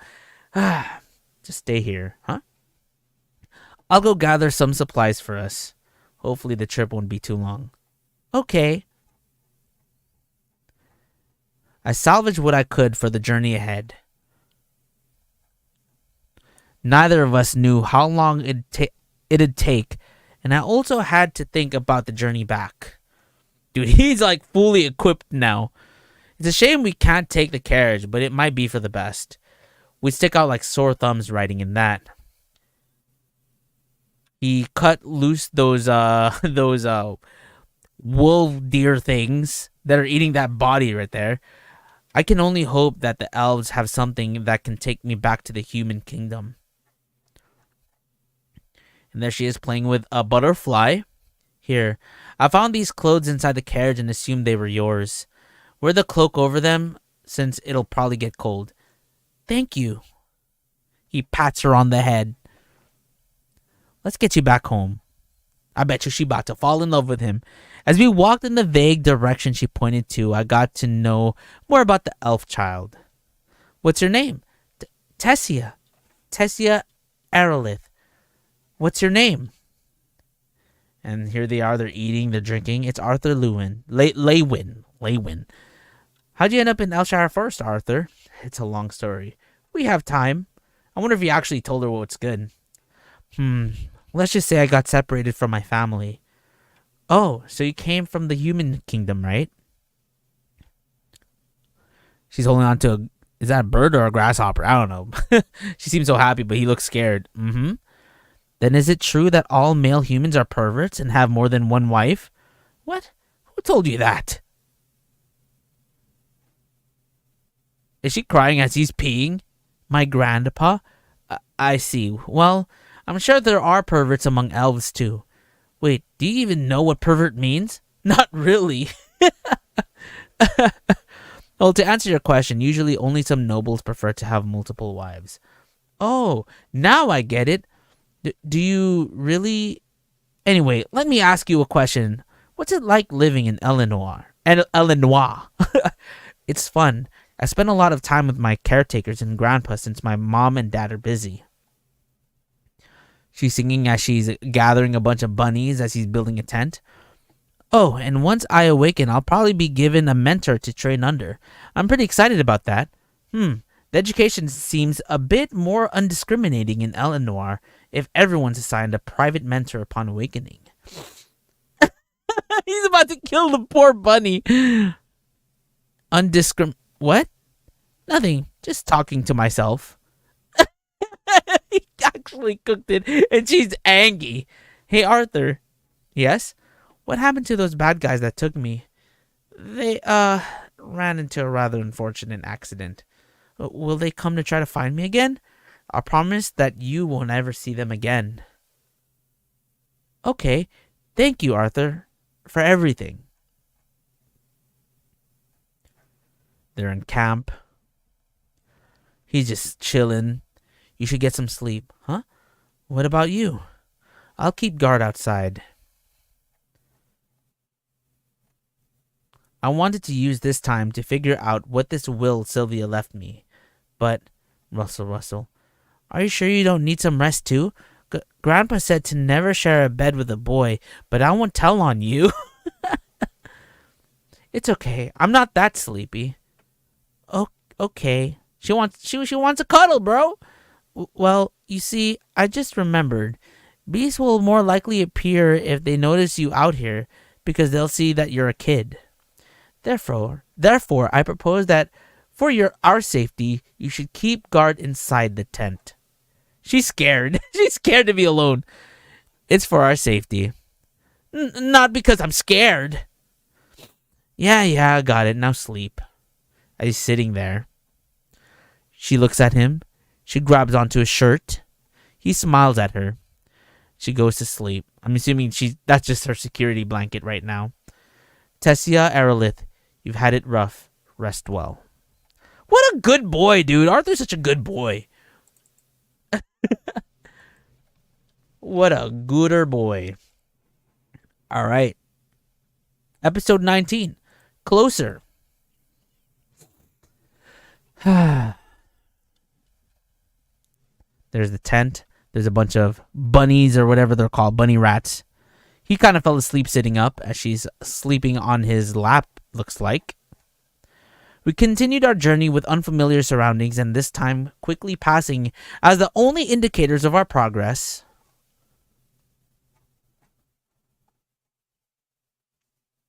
Just stay here, huh? I'll go gather some supplies for us. Hopefully the trip won't be too long. Okay. I salvaged what I could for the journey ahead. Neither of us knew how long it'd take, and I also had to think about the journey back. Dude, he's like fully equipped now. It's a shame we can't take the carriage, but it might be for the best. We'd stick out like sore thumbs riding in that. He cut loose those wolf deer things that are eating that body right there. I can only hope that the elves have something that can take me back to the human kingdom. And there she is playing with a butterfly. Here, I found these clothes inside the carriage and assumed they were yours. Wear the cloak over them since it'll probably get cold. Thank you. He pats her on the head. Let's get you back home. I bet you she about to fall in love with him. As we walked in the vague direction she pointed to, I got to know more about the elf child. What's your name? Tessia. Tessia Aerolith. What's your name? And here they are. They're eating. They're drinking. It's Arthur Lewin. Lewin. How'd you end up in Elshire first, Arthur? It's a long story. We have time. I wonder if he actually told her what's good. Let's just say I got separated from my family. Oh, so you came from the human kingdom, right? She's holding on to is that a bird or a grasshopper? I don't know. She seems so happy, but he looks scared. Then is it true that all male humans are perverts and have more than one wife? What? Who told you that? Is she crying as he's peeing? My grandpa? I see. Well, I'm sure there are perverts among elves too. Wait, do you even know what pervert means? Not really. Well, to answer your question, usually only some nobles prefer to have multiple wives. Oh, now I get it. Do you really... Anyway, let me ask you a question. What's it like living in Illinois? It's fun. I spend a lot of time with my caretakers and grandpa since my mom and dad are busy. She's singing as she's gathering a bunch of bunnies as he's building a tent. Oh, and once I awaken, I'll probably be given a mentor to train under. I'm pretty excited about that. The education seems a bit more undiscriminating in Illinois if everyone's assigned a private mentor upon awakening. He's about to kill the poor bunny. What? Nothing. Just talking to myself. He actually cooked it, and she's angry. Hey, Arthur. Yes? What happened to those bad guys that took me? They, ran into a rather unfortunate accident. Will they come to try to find me again? I promise that you will never see them again. Okay. Thank you, Arthur, for everything. They're in camp. He's just chilling. You should get some sleep, huh? What about you? I'll keep guard outside. I wanted to use this time to figure out what this will Sylvia left me. But, Russell, are you sure you don't need some rest too? Grandpa said to never share a bed with a boy, but I won't tell on you. It's okay. I'm not that sleepy. Okay. She wants a cuddle, bro. Well, you see, I just remembered. Beasts will more likely appear if they notice you out here because they'll see that you're a kid. Therefore, I propose that for our safety, you should keep guard inside the tent. She's scared. She's scared to be alone. It's for our safety. Not because I'm scared. Yeah, I got it. Now sleep. As he's sitting there. She looks at him. She grabs onto his shirt. He smiles at her. She goes to sleep. I'm assuming that's just her security blanket right now. Tessia Aerolith, you've had it rough. Rest well. What a good boy, dude. Arthur's such a good boy. What a gooder boy. All right. Episode 19. Closer. There's the tent. There's a bunch of bunnies or whatever they're called, bunny rats. He kind of fell asleep sitting up as she's sleeping on his lap, looks like. We continued our journey with unfamiliar surroundings and this time quickly passing as the only indicators of our progress.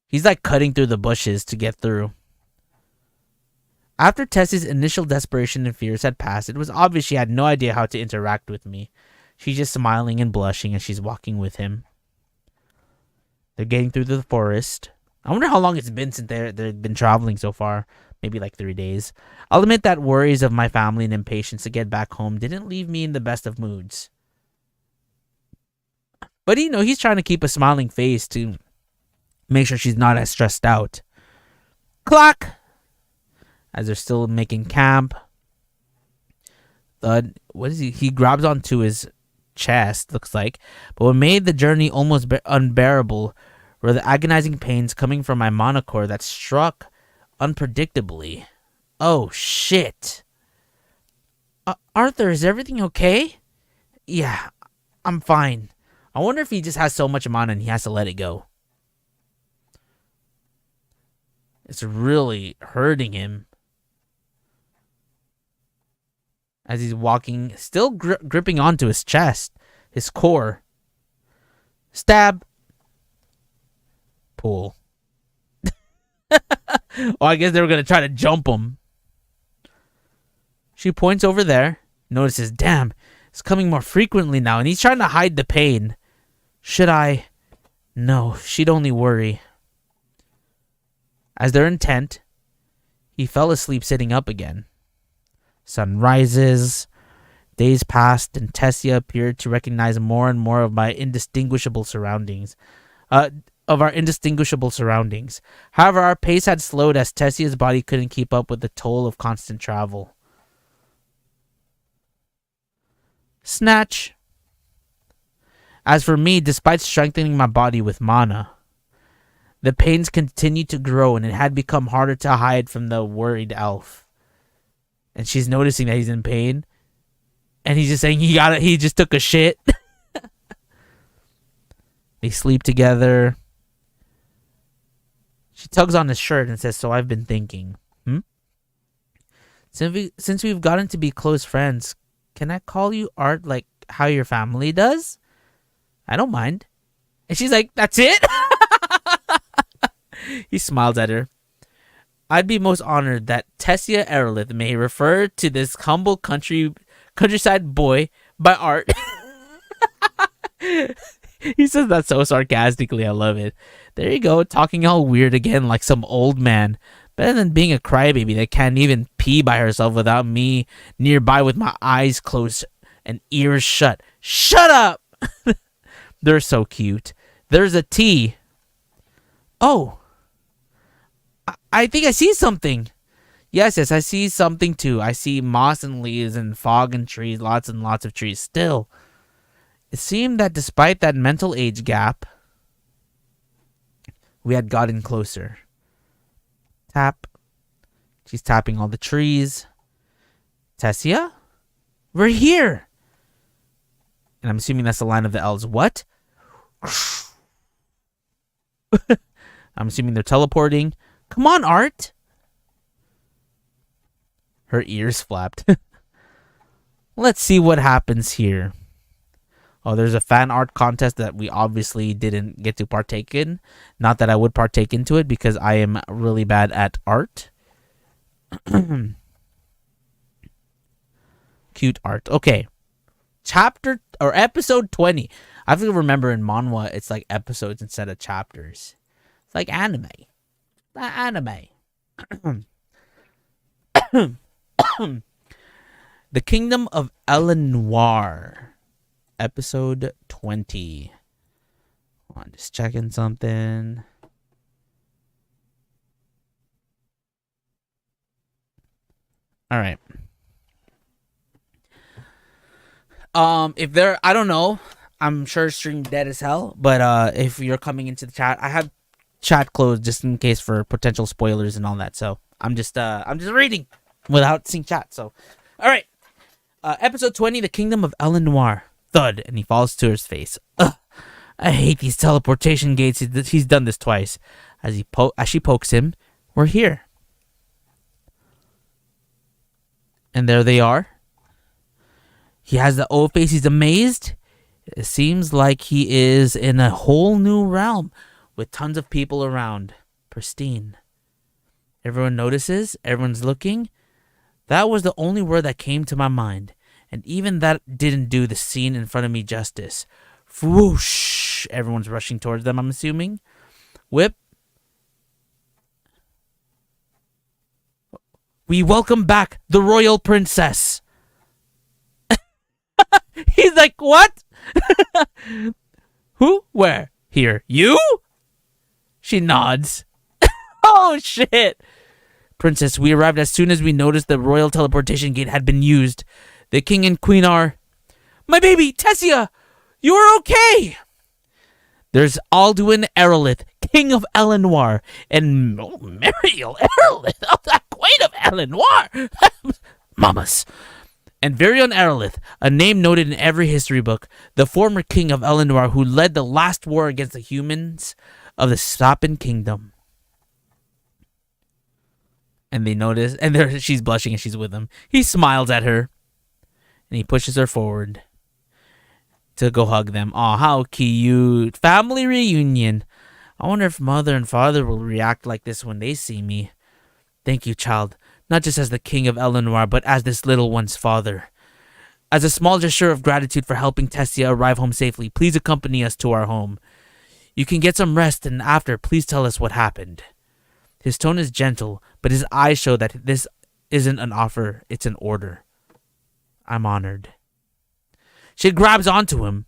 He's like cutting through the bushes to get through. After Tessie's initial desperation and fears had passed, it was obvious she had no idea how to interact with me. She's just smiling and blushing as she's walking with him. They're getting through the forest. I wonder how long it's been since they've been traveling so far. Maybe like 3 days. I'll admit that worries of my family and impatience to get back home didn't leave me in the best of moods. But he's trying to keep a smiling face to make sure she's not as stressed out. Clock! As they're still making camp. What is he? He grabs onto his chest, looks like. But what made the journey almost unbearable were the agonizing pains coming from my monocore that struck unpredictably. Oh, shit. Arthur, is everything okay? Yeah, I'm fine. I wonder if he just has so much mana and he has to let it go. It's really hurting him. As he's walking, still gripping onto his chest, his core. Stab. Pull. Oh, I guess they were going to try to jump him. She points over there, notices, damn, it's coming more frequently now, and he's trying to hide the pain. Should I? No, she'd only worry. As they're intent, he fell asleep sitting up again. Sun rises. Days passed, and Tessia appeared to recognize more and more of my indistinguishable surroundings. However, our pace had slowed as Tessia's body couldn't keep up with the toll of constant travel. Snatch. As for me, despite strengthening my body with mana, the pains continued to grow and it had become harder to hide from the worried elf. And she's noticing that he's in pain. And he's just saying he just took a shit. They sleep together. She tugs on his shirt and says, so I've been thinking. Since we've gotten to be close friends, can I call you Art like how your family does? I don't mind. And she's like, that's it? He smiles at her. I'd be most honored that Tessia Aerolith may refer to this humble countryside boy by Art. He says that so sarcastically. I love it. There you go, talking all weird again like some old man. Better than being a crybaby that can't even pee by herself without me nearby with my eyes closed and ears shut. Shut up! They're so cute. There's a T. Oh. I think I see something. Yes, I see something too. I see moss and leaves and fog and trees, lots and lots of trees. Still, it seemed that despite that mental age gap, we had gotten closer. Tap. She's tapping all the trees. Tessia? We're here. And I'm assuming that's the line of the elves. What? I'm assuming they're teleporting. Come on, Art. Her ears flapped. Let's see what happens here. Oh, there's a fan art contest that we obviously didn't get to partake in. Not that I would partake into it because I am really bad at art. Cute art. Okay. Chapter or episode 20. I have to remember in manhwa it's like episodes instead of chapters. It's like anime. Anime. The Kingdom of Eleanor, episode 20. I'm just checking something. All right. If there, I don't know. I'm sure stream dead as hell. But if you're coming into the chat, I have chat closed just in case for potential spoilers and all that. So I'm just reading without seeing chat. So, all right. Episode 20, The Kingdom of Eleanor. Thud, and he falls to his face. Ugh, I hate these teleportation gates. He's done this twice. As she pokes him, we're here. And there they are. He has the old face. He's amazed. It seems like he is in a whole new realm with tons of people around. Pristine. Everyone notices. Everyone's looking. That was the only word that came to my mind. And even that didn't do the scene in front of me justice. Whoosh. Everyone's rushing towards them, I'm assuming. Whip. We welcome back the royal princess. He's like, what? Who? Where? Here. You? She nods. Oh, shit. Princess, we arrived as soon as we noticed the royal teleportation gate had been used. The king and queen are... My baby, Tessia! You are okay! There's Alduin Erlith, king of Eleanor, and Mariel Erlith, the queen of Eleanor! Mamas. And Varian Erlith, a name noted in every history book, the former king of Eleanor who led the last war against the humans of the Sapin kingdom. And they notice, and she's blushing and she's with him. He smiles at her, and he pushes her forward to go hug them. Aw, how cute. Family reunion. I wonder if mother and father will react like this when they see me. Thank you, child. Not just as the king of Eleanor, but as this little one's father. As a small gesture of gratitude for helping Tessia arrive home safely, please accompany us to our home. You can get some rest, and after, please tell us what happened. His tone is gentle, but his eyes show that this isn't an offer, it's an order. I'm honored. She grabs onto him,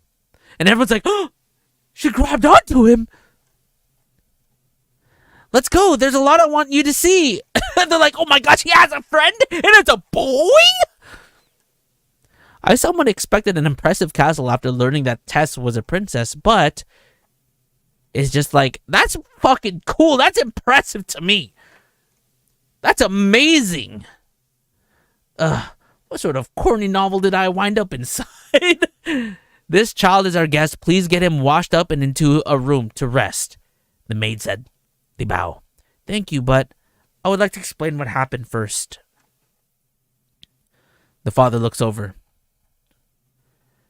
and everyone's like, oh, she grabbed onto him. Let's go. There's a lot I want you to see. And they're like, oh my gosh, he has a friend, and it's a boy? I somewhat expected an impressive castle after learning that Tess was a princess, but it's just like, that's fucking cool. That's impressive to me. That's amazing. What sort of corny novel did I wind up inside? This child is our guest. Please get him washed up and into a room to rest. The maid said. They bow. Thank you, but I would like to explain what happened first. The father looks over.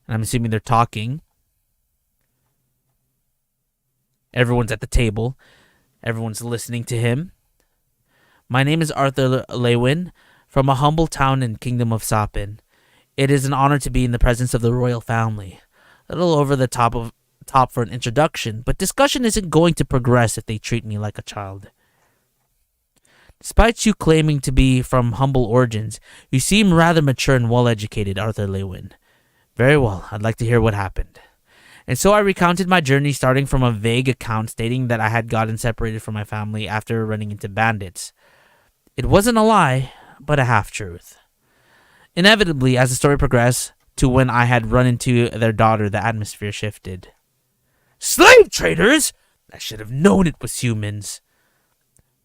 And I'm assuming they're talking. Everyone's at the table. Everyone's listening to him. My name is Arthur Lewin, from a humble town in Kingdom of Sapin. It is an honor to be in the presence of the royal family. A little over the top for an introduction, but discussion isn't going to progress if they treat me like a child. Despite you claiming to be from humble origins, you seem rather mature and well-educated, Arthur Lewin. Very well, I'd like to hear what happened. And so I recounted my journey, starting from a vague account stating that I had gotten separated from my family after running into bandits. It wasn't a lie, but a half-truth. Inevitably, as the story progressed to when I had run into their daughter, the atmosphere shifted. Slave traders! I should have known it was humans.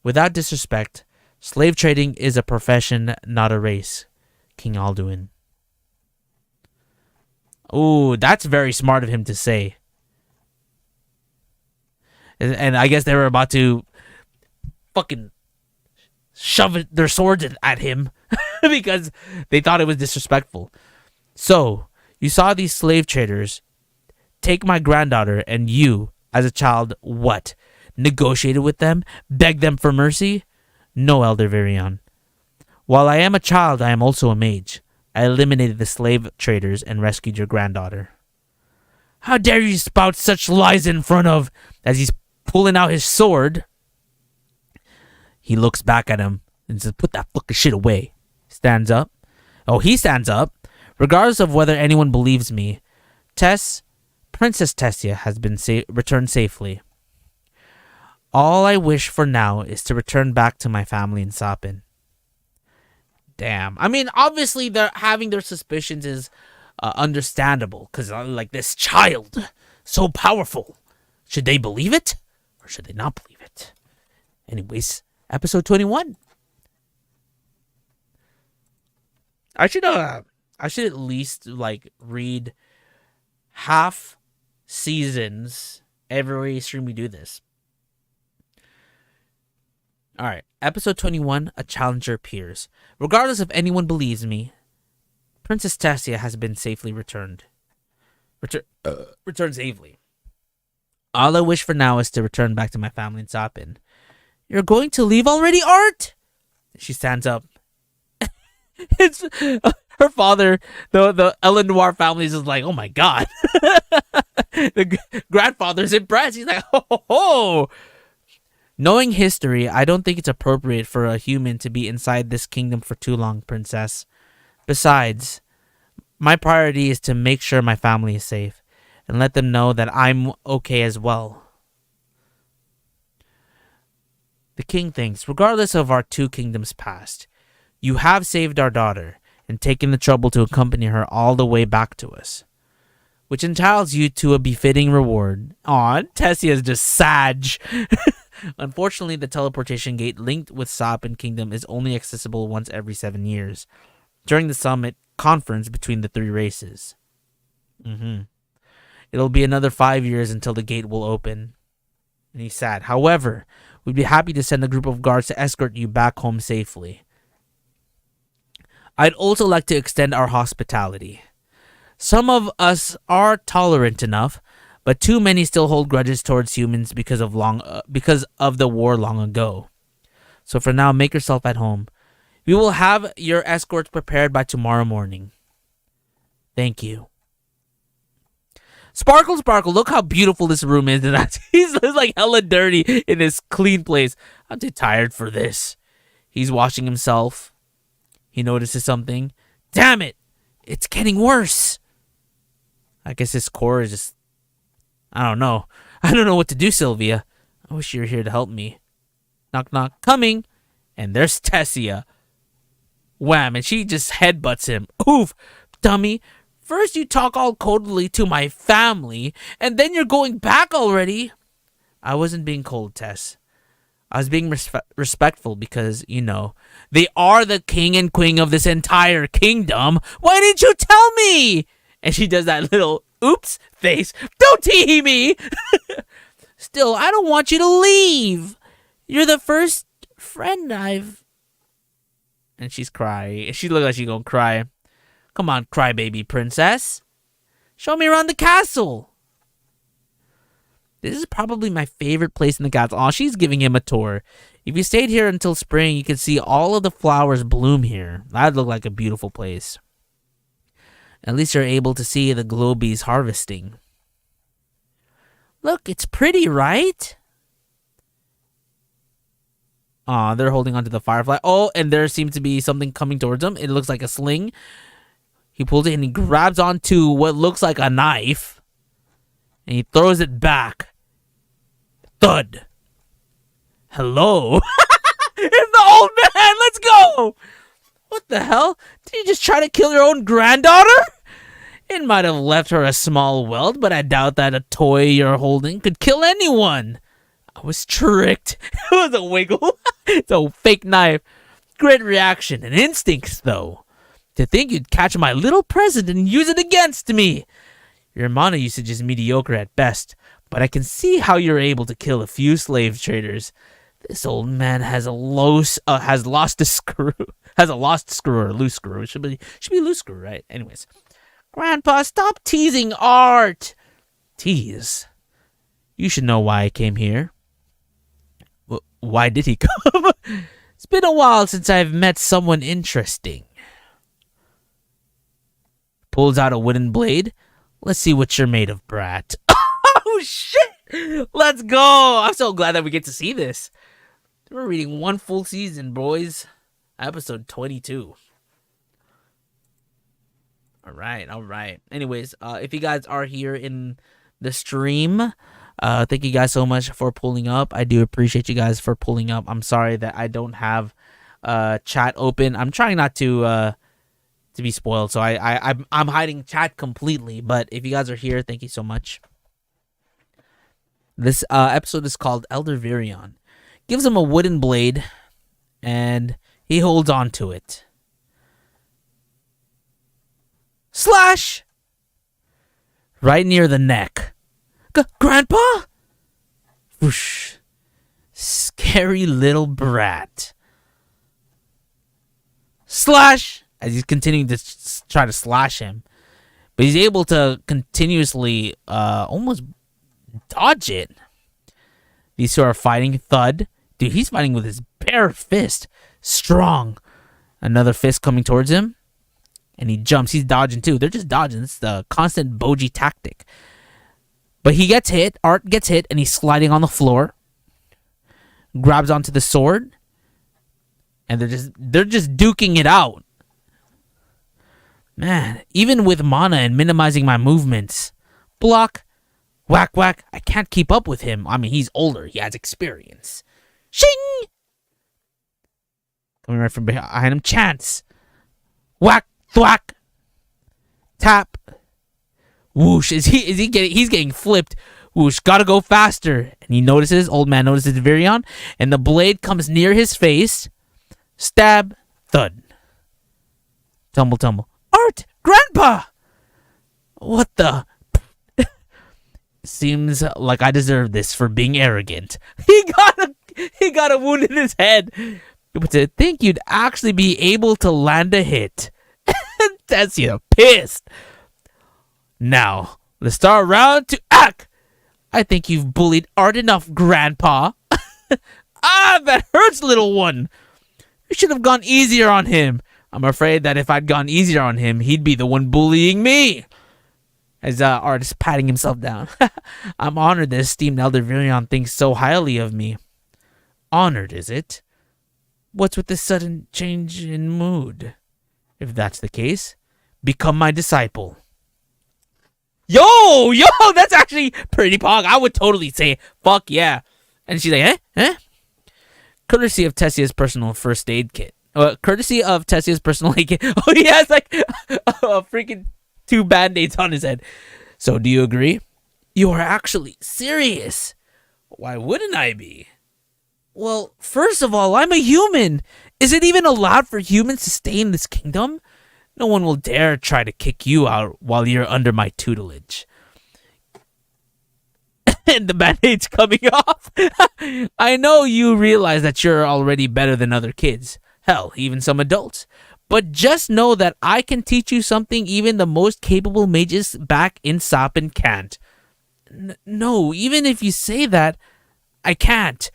Without disrespect, slave trading is a profession, not a race. King Alduin. Ooh, that's very smart of him to say. And I guess they were about to fucking shove their swords at him because they thought it was disrespectful. So, you saw these slave traders take my granddaughter, and you, as a child, what? Negotiated with them? Begged them for mercy? No, Elder Varian. While I am a child, I am also a mage. I eliminated the slave traders and rescued your granddaughter. How dare you spout such lies in front of... As he's pulling out his sword. He looks back at him and says, "Put that fucking shit away." Stands up. Oh, he stands up. "Regardless of whether anyone believes me, Princess Tessia has been returned safely. All I wish for now is to return back to my family in Sapin." Damn. I mean, obviously, they're having their suspicions is understandable, because like, this child, so powerful. Should they believe it, or should they not believe it? Anyways, episode 21. I should at least like read half seasons every stream we do this. All right, episode 21. A challenger appears. "Regardless if anyone believes me, Princess Tessia has been safely returned. Returned safely. All I wish for now is to return back to my family in Sapin." "You're going to leave already, Art?" She stands up. It's her father, the Ellen Noir family is just like, "Oh my god." The grandfather's impressed. He's like, "Ho ho ho." "Knowing history, I don't think it's appropriate for a human to be inside this kingdom for too long, Princess. Besides, my priority is to make sure my family is safe and let them know that I'm okay as well." The king thinks, "Regardless of our two kingdoms past, you have saved our daughter and taken the trouble to accompany her all the way back to us, which entitles you to a befitting reward." Aw, Tessia's just sag. "Unfortunately, the teleportation gate linked with Sapin Kingdom is only accessible once every 7 years, during the summit conference between the three races. It'll be another 5 years until the gate will open." And he's sad. "However, we'd be happy to send a group of guards to escort you back home safely. I'd also like to extend our hospitality. Some of us are tolerant enough, but too many still hold grudges towards humans because of the war long ago. So for now, make yourself at home. We will have your escorts prepared by tomorrow morning. Thank you." Sparkle, look how beautiful this room is. He's like hella dirty in this clean place. "I'm too tired for this." He's washing himself. He notices something. "Damn it! It's getting worse." I guess his core is just... I don't know. I don't know what to do, Sylvia. I wish you were here to help me. Knock, knock. Coming. And there's Tessia. Wham, and she just headbutts him. "Oof, dummy. First you talk all coldly to my family, and then you're going back already." "I wasn't being cold, Tess. I was being respectful because, you know, they are the king and queen of this entire kingdom. Why didn't you tell me?" And she does that little oops face. "Don't tee me." "Still, I don't want you to leave. You're the first friend I've..." And she's crying. She looks like she's gonna cry. "Come on, crybaby princess. Show me around the castle." This is probably my favorite place in the castle. Oh, she's giving him a tour. "If you stayed here until spring, you could see all of the flowers bloom here. That'd look like a beautiful place. At least you're able to see the globies harvesting. Look, it's pretty, right?" Aw, they're holding onto the firefly. Oh, and there seems to be something coming towards him. It looks like a sling. He pulls it and he grabs onto what looks like a knife. And he throws it back. Thud. "Hello?" It's the old man. Let's go. "What the hell? Did you just try to kill your own granddaughter? It might have left her a small welt, but I doubt that a toy you're holding could kill anyone. I was tricked." It was a wiggle. It's a fake knife. "Great reaction and instincts, though. To think you'd catch my little present and use it against me. Your mana usage is mediocre at best, but I can see how you're able to kill a few slave traders. This old man has lost a screw. Has a lost screw or a loose screw. It should be loose screw, right? Anyways. Grandpa, stop teasing Art. Tease? You should know why I came here. Why did he come? It's been a while since I've met someone interesting. Pulls out a wooden blade. Let's see what you're made of, brat. Oh, shit! Let's go! I'm so glad that we get to see this. We're reading one full season, boys. Episode 22. All right. Anyways, if you guys are here in the stream, thank you guys so much for pulling up. I do appreciate you guys for pulling up. I'm sorry that I don't have chat open. I'm trying not to be spoiled, so I'm hiding chat completely. But if you guys are here, thank you so much. This episode is called Elder Virion. Gives him a wooden blade, and he holds on to it. Slash! Right near the neck. Grandpa? Whoosh. Scary little brat. Slash! As he's continuing to try to slash him. But he's able to continuously almost dodge it. These two are fighting. Thud. Dude, he's fighting with his bare fist. Strong. Another fist coming towards him. And he jumps. He's dodging too. They're just dodging. It's the constant Boji tactic. But he gets hit. Art gets hit. And he's sliding on the floor. Grabs onto the sword. And they're just duking it out. Man, even with mana and minimizing my movements. Block. Whack, whack. I can't keep up with him. I mean, he's older. He has experience. Shing! Coming right from behind him. Chance. Whack, thwack. Tap. Whoosh. He's getting flipped. Whoosh. Gotta go faster. And he notices, old man notices Virion. And the blade comes near his face. Stab. Thud. Tumble, tumble. Art! Grandpa! What the... Seems like I deserve this for being arrogant. He got a wound in his head. But to think you'd actually be able to land a hit. That's pissed. Now, let's start round to act. I think you've bullied Art enough, Grandpa. That hurts, little one. You should have gone easier on him. I'm afraid that if I'd gone easier on him, he'd be the one bullying me. As Art is patting himself down. I'm honored that esteemed Elder Virion thinks so highly of me. Honored, is it? What's with this sudden change in mood? If that's the case, become my disciple. Yo, that's actually pretty pog. I would totally say, fuck yeah. And she's like, eh? Courtesy of Tessia's personal first aid kit. Courtesy of Tessia's personal aid kit. Oh, he has like a freaking 2 band-aids on his head. So do you agree? You are actually serious. Why wouldn't I be? Well, first of all, I'm a human. Is it even allowed for humans to stay in this kingdom? No one will dare try to kick you out while you're under my tutelage. And the band-aid's coming off. I know you realize that you're already better than other kids. Hell, even some adults. But just know that I can teach you something even the most capable mages back in Sapin can't. No, even if you say that, I can't.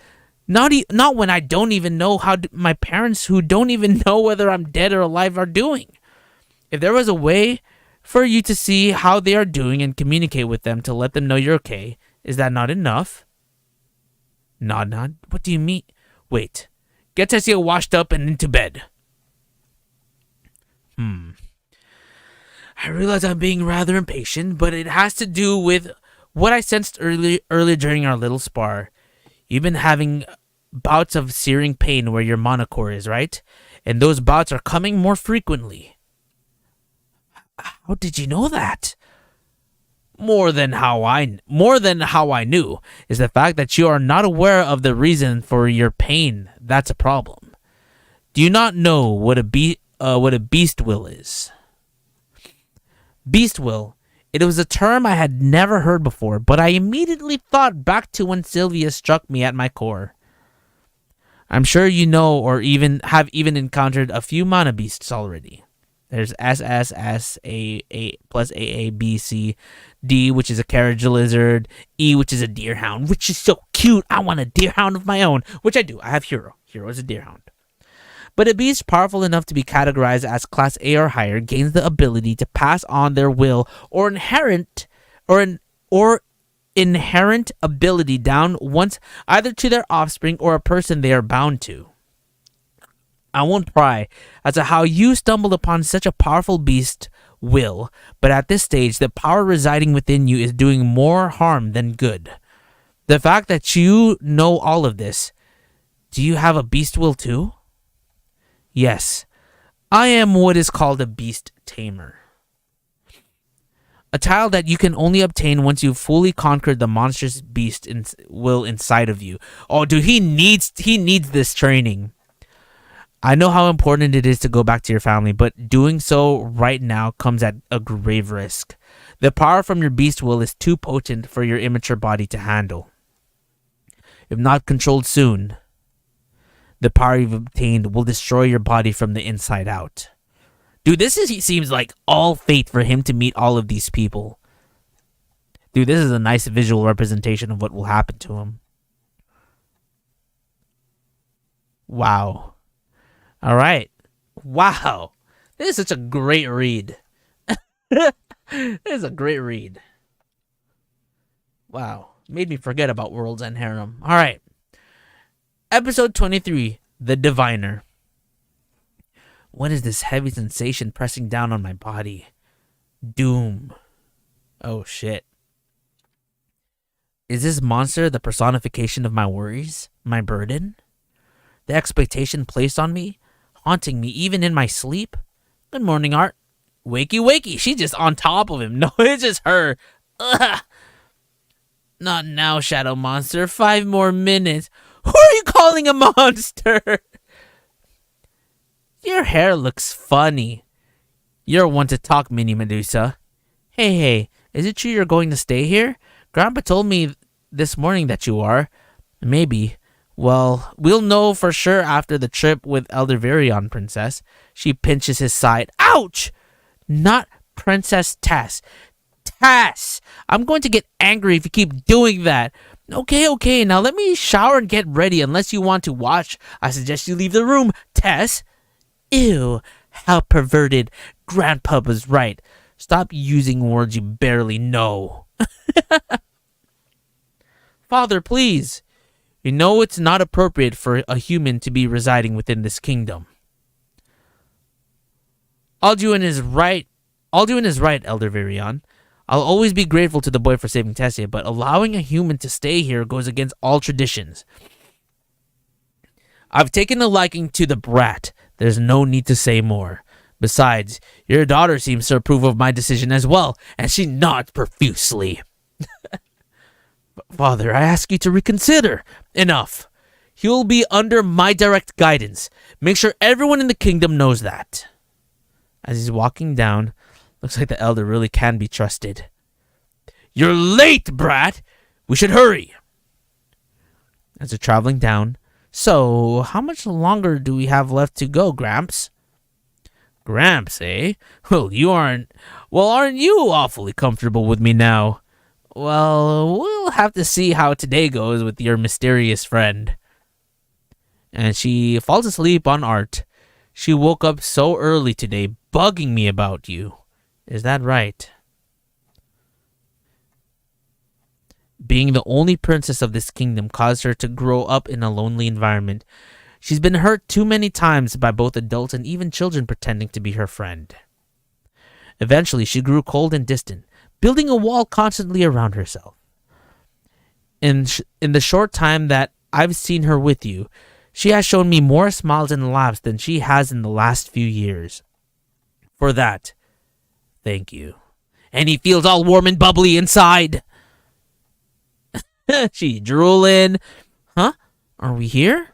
Not when I don't even know how my parents, who don't even know whether I'm dead or alive, are doing. If there was a way for you to see how they are doing and communicate with them to let them know you're okay, is that not enough? Nod. What do you mean? Wait. Get Tessia washed up and into bed. I realize I'm being rather impatient, but it has to do with what I sensed earlier during our little spar. You've been having bouts of searing pain where your monocore is, right? And those bouts are coming more frequently. How did you know that? More than how I knew is the fact that you are not aware of the reason for your pain. That's a problem. Do you not know what a beast will is? Beast will. It was a term I had never heard before, but I immediately thought back to when Sylvia struck me at my core. I'm sure you know or even have encountered a few mana beasts already. There's SSSA plus AABC, D, which is a carriage lizard, E, which is a deerhound, which is so cute. I want a deerhound of my own, which I do. I have Hero. Hero is a deerhound. But a beast powerful enough to be categorized as Class A or higher gains the ability to pass on their will or inherent ability down once, either to their offspring or a person they are bound to. I won't pry as to how you stumbled upon such a powerful beast will, but at this stage, the power residing within you is doing more harm than good. The fact that you know all of this, do you have a beast will too? Yes, I am what is called a beast tamer. A title that you can only obtain once you've fully conquered the monstrous beast will inside of you. Oh, dude, he needs this training. I know how important it is to go back to your family, but doing so right now comes at a grave risk. The power from your beast will is too potent for your immature body to handle. If not controlled soon, the power you've obtained will destroy your body from the inside out. Dude, he seems like all fate for him to meet all of these people. Dude, this is a nice visual representation of what will happen to him. Wow. All right. Wow. This is such a great read. This is a great read. Wow. Made me forget about World's End Harem. All right. Episode 23, The Diviner. What is this heavy sensation pressing down on my body? Doom. Oh, shit. Is this monster the personification of my worries? My burden? The expectation placed on me? Haunting me even in my sleep? Good morning, Art. Wakey, wakey. She's just on top of him. No, it's just her. Ugh. Not now, Shadow Monster. 5 more minutes. Who are you calling a monster? Your hair looks funny. You're one to talk, Mini Medusa. Hey, is it true you're going to stay here? Grandpa told me this morning that you are. Maybe. Well, we'll know for sure after the trip with Elder Virion, Princess. She pinches his side. Ouch! Not Princess Tess. Tess! I'm going to get angry if you keep doing that. Okay, now let me shower and get ready. Unless you want to watch, I suggest you leave the room, Tess. Ew, how perverted. Grandpa was right. Stop using words you barely know. Father, please. You know it's not appropriate for a human to be residing within this kingdom. Alduin is right, Elder Virion. I'll always be grateful to the boy for saving Tessia, but allowing a human to stay here goes against all traditions. I've taken a liking to the brat. There's no need to say more. Besides, your daughter seems to approve of my decision as well, and she nods profusely. Father, I ask you to reconsider. Enough. He'll be under my direct guidance. Make sure everyone in the kingdom knows that. As he's walking down, looks like the elder really can be trusted. You're late, brat! We should hurry! As they're traveling down, so how much longer do we have left to go, Gramps? Gramps, eh? Aren't you awfully comfortable with me now? Well, we'll have to see how today goes with your mysterious friend. And she falls asleep on Art. She woke up so early today, bugging me about you. Is that right? Being the only princess of this kingdom caused her to grow up in a lonely environment. She's been hurt too many times by both adults and even children pretending to be her friend. Eventually, she grew cold and distant, building a wall constantly around herself. In the short time that I've seen her with you, she has shown me more smiles and laughs than she has in the last few years. For that, thank you. And he feels all warm and bubbly inside. She drooling. Huh? Are we here?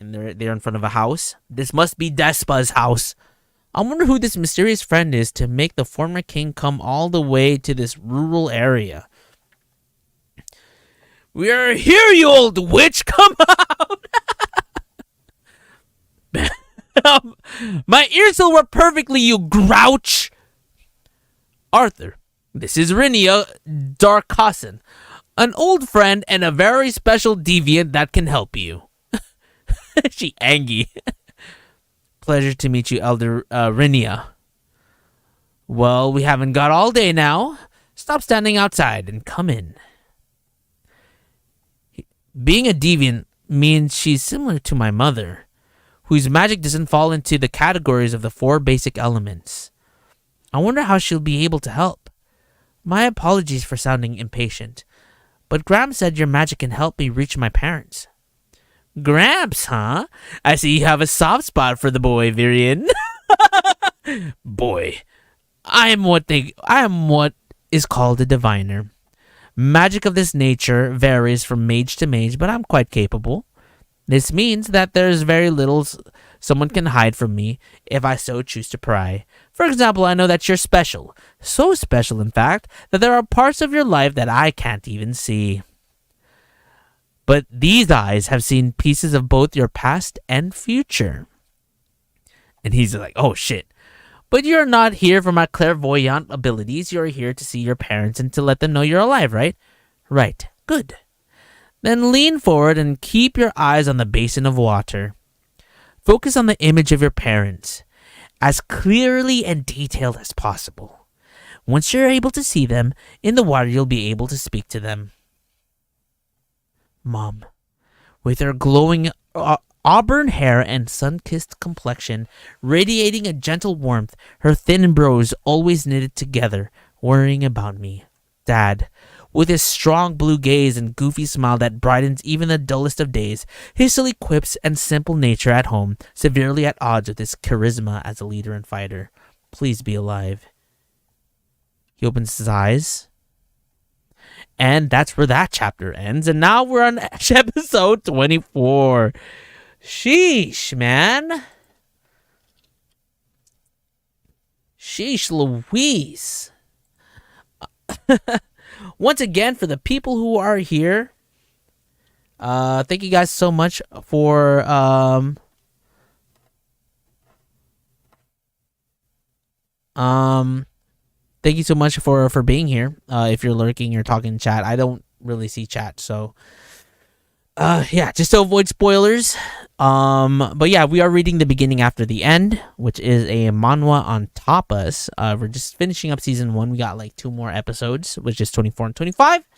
And they're in front of a house. This must be Despa's house. I wonder who this mysterious friend is to make the former king come all the way to this rural area. We are here, you old witch! Come out! My ears still work perfectly, you grouch! Arthur, this is Rinia Darkasson, an old friend and a very special deviant that can help you. She angry. Pleasure to meet you, Elder Rinia. Well, we haven't got all day now. Stop standing outside and come in. Being a deviant means she's similar to my mother, whose magic doesn't fall into the categories of the four basic elements. I wonder how she'll be able to help. My apologies for sounding impatient, but Graham said your magic can help me reach my parents. Gramps, huh? I see you have a soft spot for the boy, Virian. Boy, I am what is called a diviner. Magic of this nature varies from mage to mage, but I'm quite capable. This means that there's very little someone can hide from me if I so choose to pry. For example, I know that you're special. So special, in fact, that there are parts of your life that I can't even see. But these eyes have seen pieces of both your past and future. And he's like, oh shit. But you're not here for my clairvoyant abilities. You're here to see your parents and to let them know you're alive, right? Right. Good. Then lean forward and keep your eyes on the basin of water. Focus on the image of your parents as clearly and detailed as possible. Once you're able to see them in the water, you'll be able to speak to them. Mom, with her glowing auburn hair and sun-kissed complexion, radiating a gentle warmth, her thin brows always knitted together, worrying about me. Dad, with his strong blue gaze and goofy smile that brightens even the dullest of days, his silly quips and simple nature at home, severely at odds with his charisma as a leader and fighter. Please be alive. He opens his eyes. And that's where that chapter ends. And now we're on episode 24. Sheesh, man. Sheesh Louise. Once again, for the people who are here, thank you guys so much for thank you so much for being here. If you're lurking or talking in chat, I don't really see chat, so yeah, just to avoid spoilers. But yeah, we are reading the beginning after the end, which is a manhwa on Tapas. We're just finishing up season 1. We got like 2 more episodes, which is 24 and 25,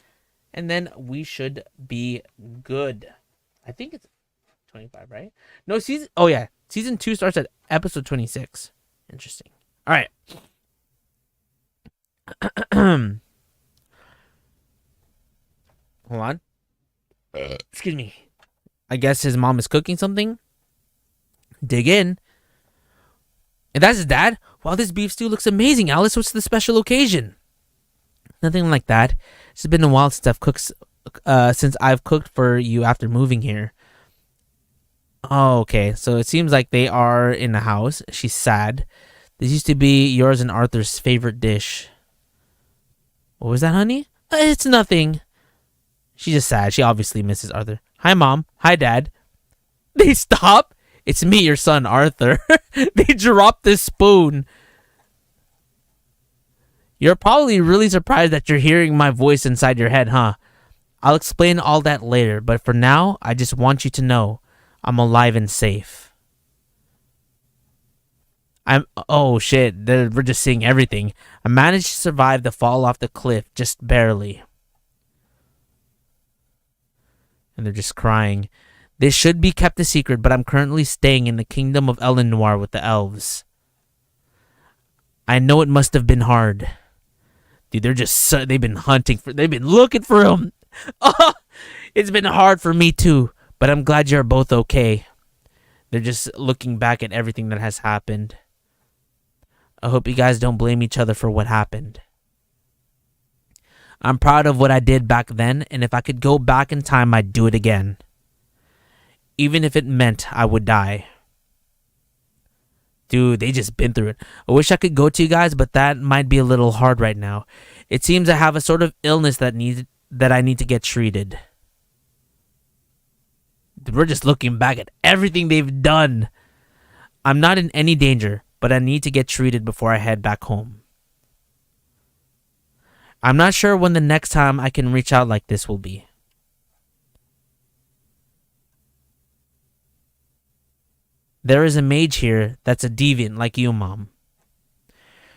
and then we should be good. I think it's 25, right? No, season 2 starts at episode 26. Interesting. All right. Hold on. Excuse me. I guess his mom is cooking something. Dig in. And that's his dad. Wow, this beef stew looks amazing, Alice. What's the special occasion? Nothing like that. It's been a while since I've cooked for you after moving here. Oh, okay. So it seems like they are in the house. She's sad. This used to be yours and Arthur's favorite dish. What was that, honey? It's nothing. She's just sad. She obviously misses Arthur. Hi, Mom. Hi, Dad. They stop. It's me, your son, Arthur. They dropped this spoon. You're probably really surprised that you're hearing my voice inside your head, huh? I'll explain all that later, but for now, I just want you to know I'm alive and safe. Oh shit, we're just seeing everything. I managed to survive the fall off the cliff, just barely. And they're just crying. This should be kept a secret, but I'm currently staying in the kingdom of Elenoir with the elves. I know it must have been hard. Dude, they've been looking for him. Oh, it's been hard for me too, but I'm glad you're both okay. They're just looking back at everything that has happened. I hope you guys don't blame each other for what happened. I'm proud of what I did back then, and if I could go back in time, I'd do it again. Even if it meant I would die. Dude, they just been through it. I wish I could go to you guys, but that might be a little hard right now. It seems I have a sort of illness that I need to get treated. We're just looking back at everything they've done. I'm not in any danger, but I need to get treated before I head back home. I'm not sure when the next time I can reach out like this will be. There is a mage here that's a deviant like you, Mom.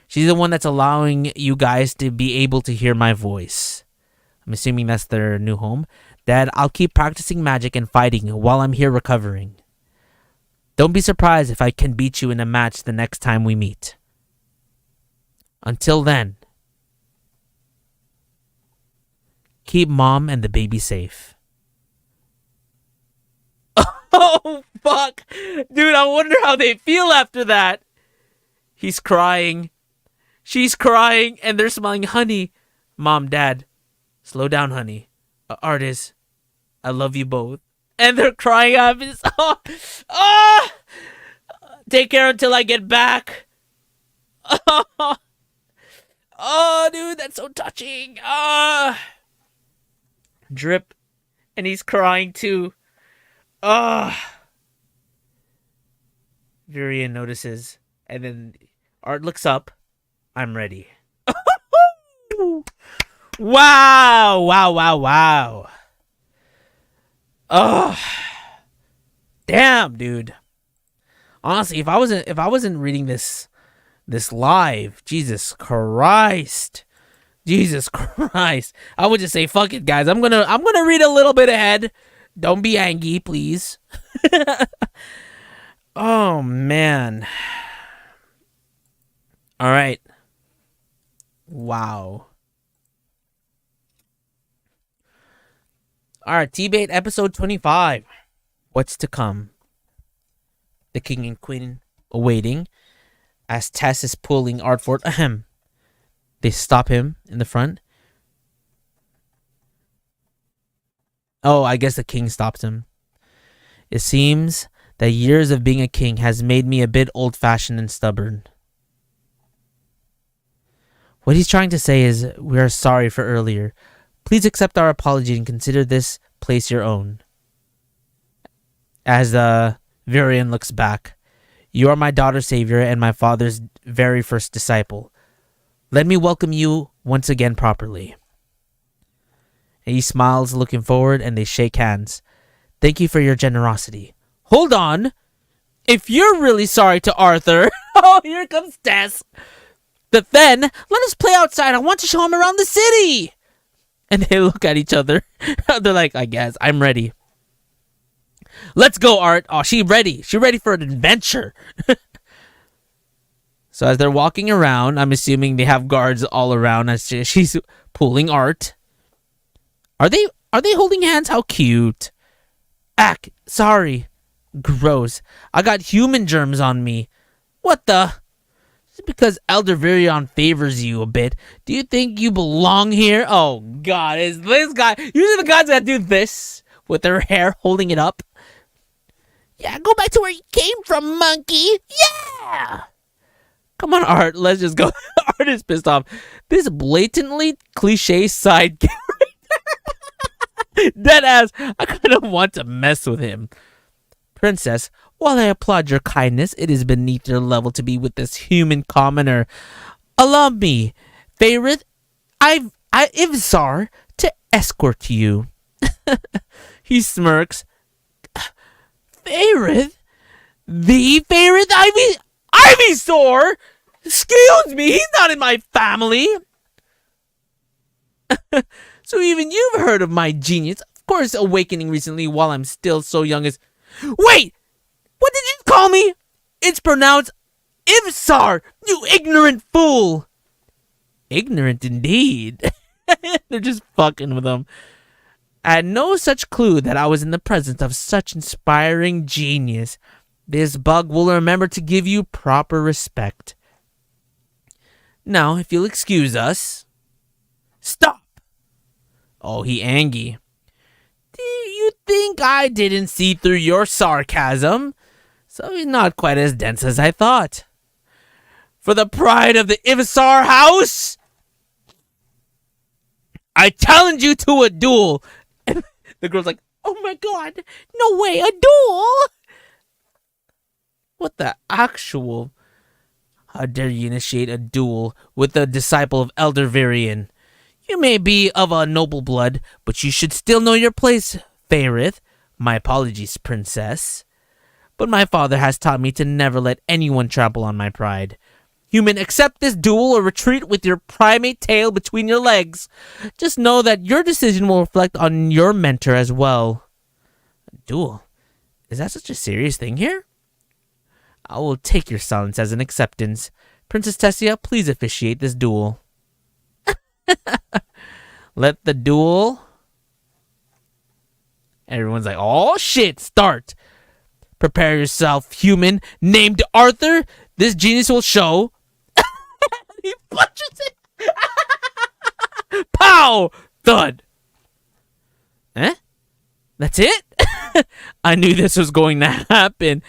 She's the one that's allowing you guys to be able to hear my voice. I'm assuming that's their new home. Dad, I'll keep practicing magic and fighting while I'm here recovering. Don't be surprised if I can beat you in a match the next time we meet. Until then, keep Mom and the baby safe. Oh, fuck. Dude, I wonder how they feel after that. He's crying. She's crying, and they're smiling. Honey, Mom, Dad, slow down, honey. Artist, I love you both. And they're crying out. Oh, take care until I get back. Oh, dude, that's so touching. Drip, and he's crying too. Virian notices, and then Art looks up. I'm ready. Wow, wow, wow, wow. Oh, damn, dude. Honestly, if I wasn't reading this live, Jesus Christ, I would just say, fuck it, guys. I'm gonna read a little bit ahead. Don't be angry, please. Oh man. All right. Wow. All right, T-Bait episode 25. What's to come? The king and queen awaiting as Tess is pulling Art forward. Ahem. They stop him in the front. Oh, I guess the king stops him. It seems that years of being a king has made me a bit old-fashioned and stubborn. What he's trying to say is, we are sorry for earlier. Please accept our apology and consider this place your own. As Virian looks back, you are my daughter's savior and my father's very first disciple. Let me welcome you once again properly. And he smiles, looking forward, and they shake hands. Thank you for your generosity. Hold on. If you're really sorry to Arthur, oh, here comes Tess. But then, let us play outside. I want to show him around the city. And they look at each other. They're like, I guess, I'm ready. Let's go, Art. Oh, she's ready. She's ready for an adventure. So as they're walking around, I'm assuming they have guards all around as she's pulling Art. Are they holding hands? How cute. Sorry. Gross. I got human germs on me. What the? Just because Elder Virion favors you a bit, do you think you belong here? Oh, God. Is this guy... Usually the guys that do this with their hair holding it up. Yeah, go back to where you came from, monkey. Yeah! Come on, Art. Let's just go. Art is pissed off. This blatantly cliche side character. Deadass. I kind of want to mess with him. Princess, while I applaud your kindness, it is beneath your level to be with this human commoner. Allow me, Faerith, HERMSAUR, to escort you. He smirks. Faerith? The Faerith HERMSAUR? Excuse me, he's not in my family. So even you've heard of my genius. Of course, awakening recently while I'm still so young as... Wait! What did you call me? It's pronounced HERMSAUR, you ignorant fool! Ignorant indeed. They're just fucking with him. I had no such clue that I was in the presence of such inspiring genius. This bug will remember to give you proper respect. Now, if you'll excuse us... Stop! Oh, he angry. Do you think I didn't see through your sarcasm? So he's not quite as dense as I thought. For the pride of the HERMSAUR house, I challenge you to a duel. And the girl's like, oh my god, no way, a duel? What the actual? How dare you initiate a duel with a disciple of Elder Virion? You may be of a noble blood, but you should still know your place, Faerith. My apologies, princess. But my father has taught me to never let anyone trample on my pride. Human, accept this duel or retreat with your primate tail between your legs. Just know that your decision will reflect on your mentor as well. Duel? Is that such a serious thing here? I will take your silence as an acceptance. Princess Tessia, please officiate this duel. Let the duel... Everyone's like, oh shit, start. Prepare yourself, human, named Arthur. This genius will show. He punches it. Pow! Thud. Eh? That's it? I knew this was going to happen.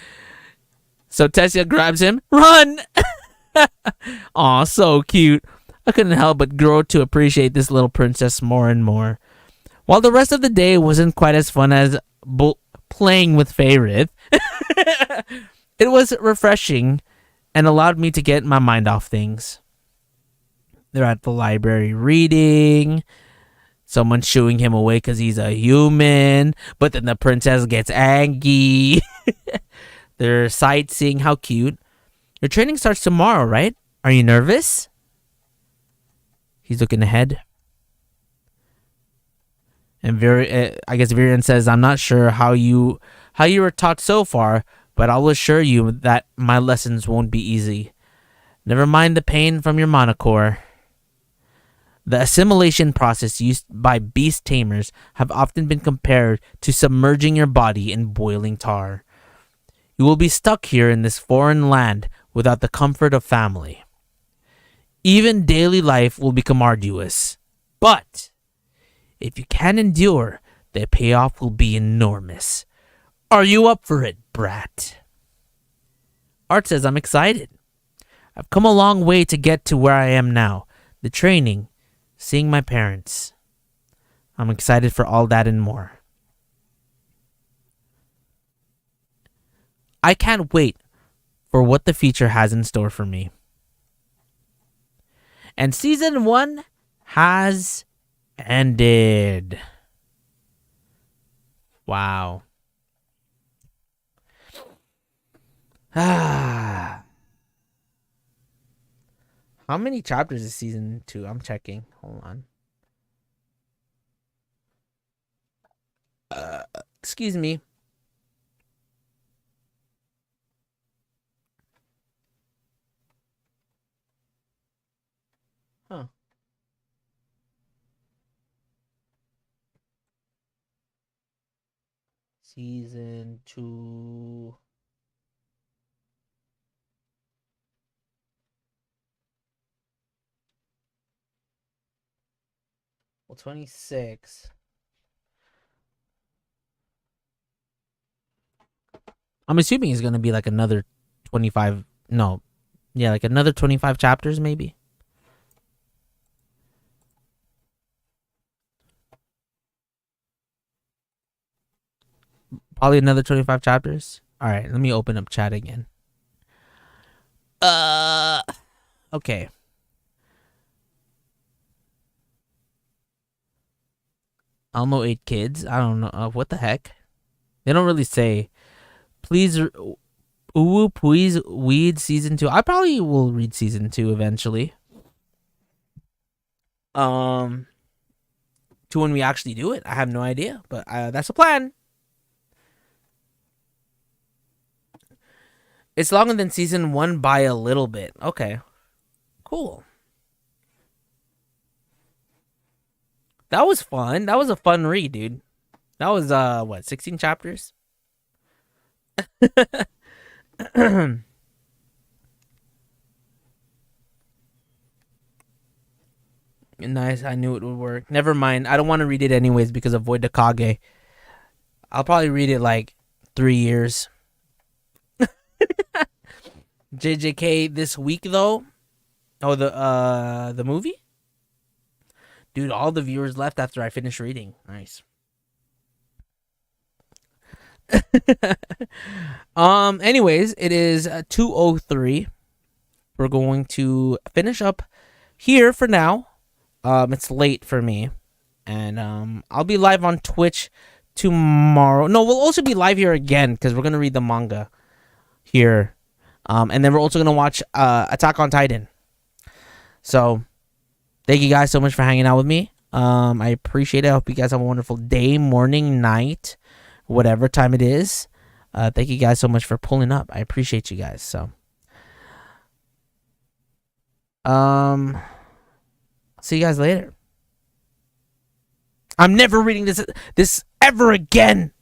So Tessia grabs him. Run! Aw, so cute. I couldn't help but grow to appreciate this little princess more and more. While the rest of the day wasn't quite as fun as playing with Favorite, it was refreshing and allowed me to get my mind off things. They're at the library reading. Someone's shooing him away because he's a human. But then the princess gets angry. They're sightseeing. How cute. Your training starts tomorrow, right? Are you nervous? He's looking ahead. And I guess Virion says, I'm not sure how you were taught so far, but I'll assure you that my lessons won't be easy. Never mind the pain from your monocore. The assimilation process used by beast tamers have often been compared to submerging your body in boiling tar. You will be stuck here in this foreign land without the comfort of family. Even daily life will become arduous. But if you can endure, the payoff will be enormous. Are you up for it, brat? Art says, I'm excited. I've come a long way to get to where I am now. The training, seeing my parents. I'm excited for all that and more. I can't wait for what the future has in store for me. And season 1 has ended. Wow. How many chapters is season 2? I'm checking. Hold on. Excuse me. Huh. Season 2. Well, 26. I'm assuming it's going to be like another 25. No. Yeah, like another 25 chapters maybe. Probably another 25 chapters. All right, let me open up chat again. Okay. Elmo 8 kids. I don't know. What the heck? They don't really say. Please, please read season 2. I probably will read season 2 eventually. To when we actually do it, I have no idea, but that's a plan. It's longer than season 1 by a little bit. Okay. Cool. That was fun. That was a fun read, dude. That was, 16 chapters? Nice. I knew it would work. Never mind. I don't want to read it anyways because of Void Kage. I'll probably read it like 3 years. JJK this week though. Oh, the movie? Dude, all the viewers left after I finished reading. Nice. Anyways, it is 2:03. We're going to finish up here for now. It's late for me. And I'll be live on Twitch tomorrow. No, we'll also be live here again because we're gonna read the manga here. And then we're also gonna watch Attack on Titan. So thank you guys so much for hanging out with me. I appreciate it. I hope you guys have a wonderful day, morning, night, whatever time it is. Thank you guys so much for pulling up. I appreciate you guys. So see you guys later. I'm never reading this ever again.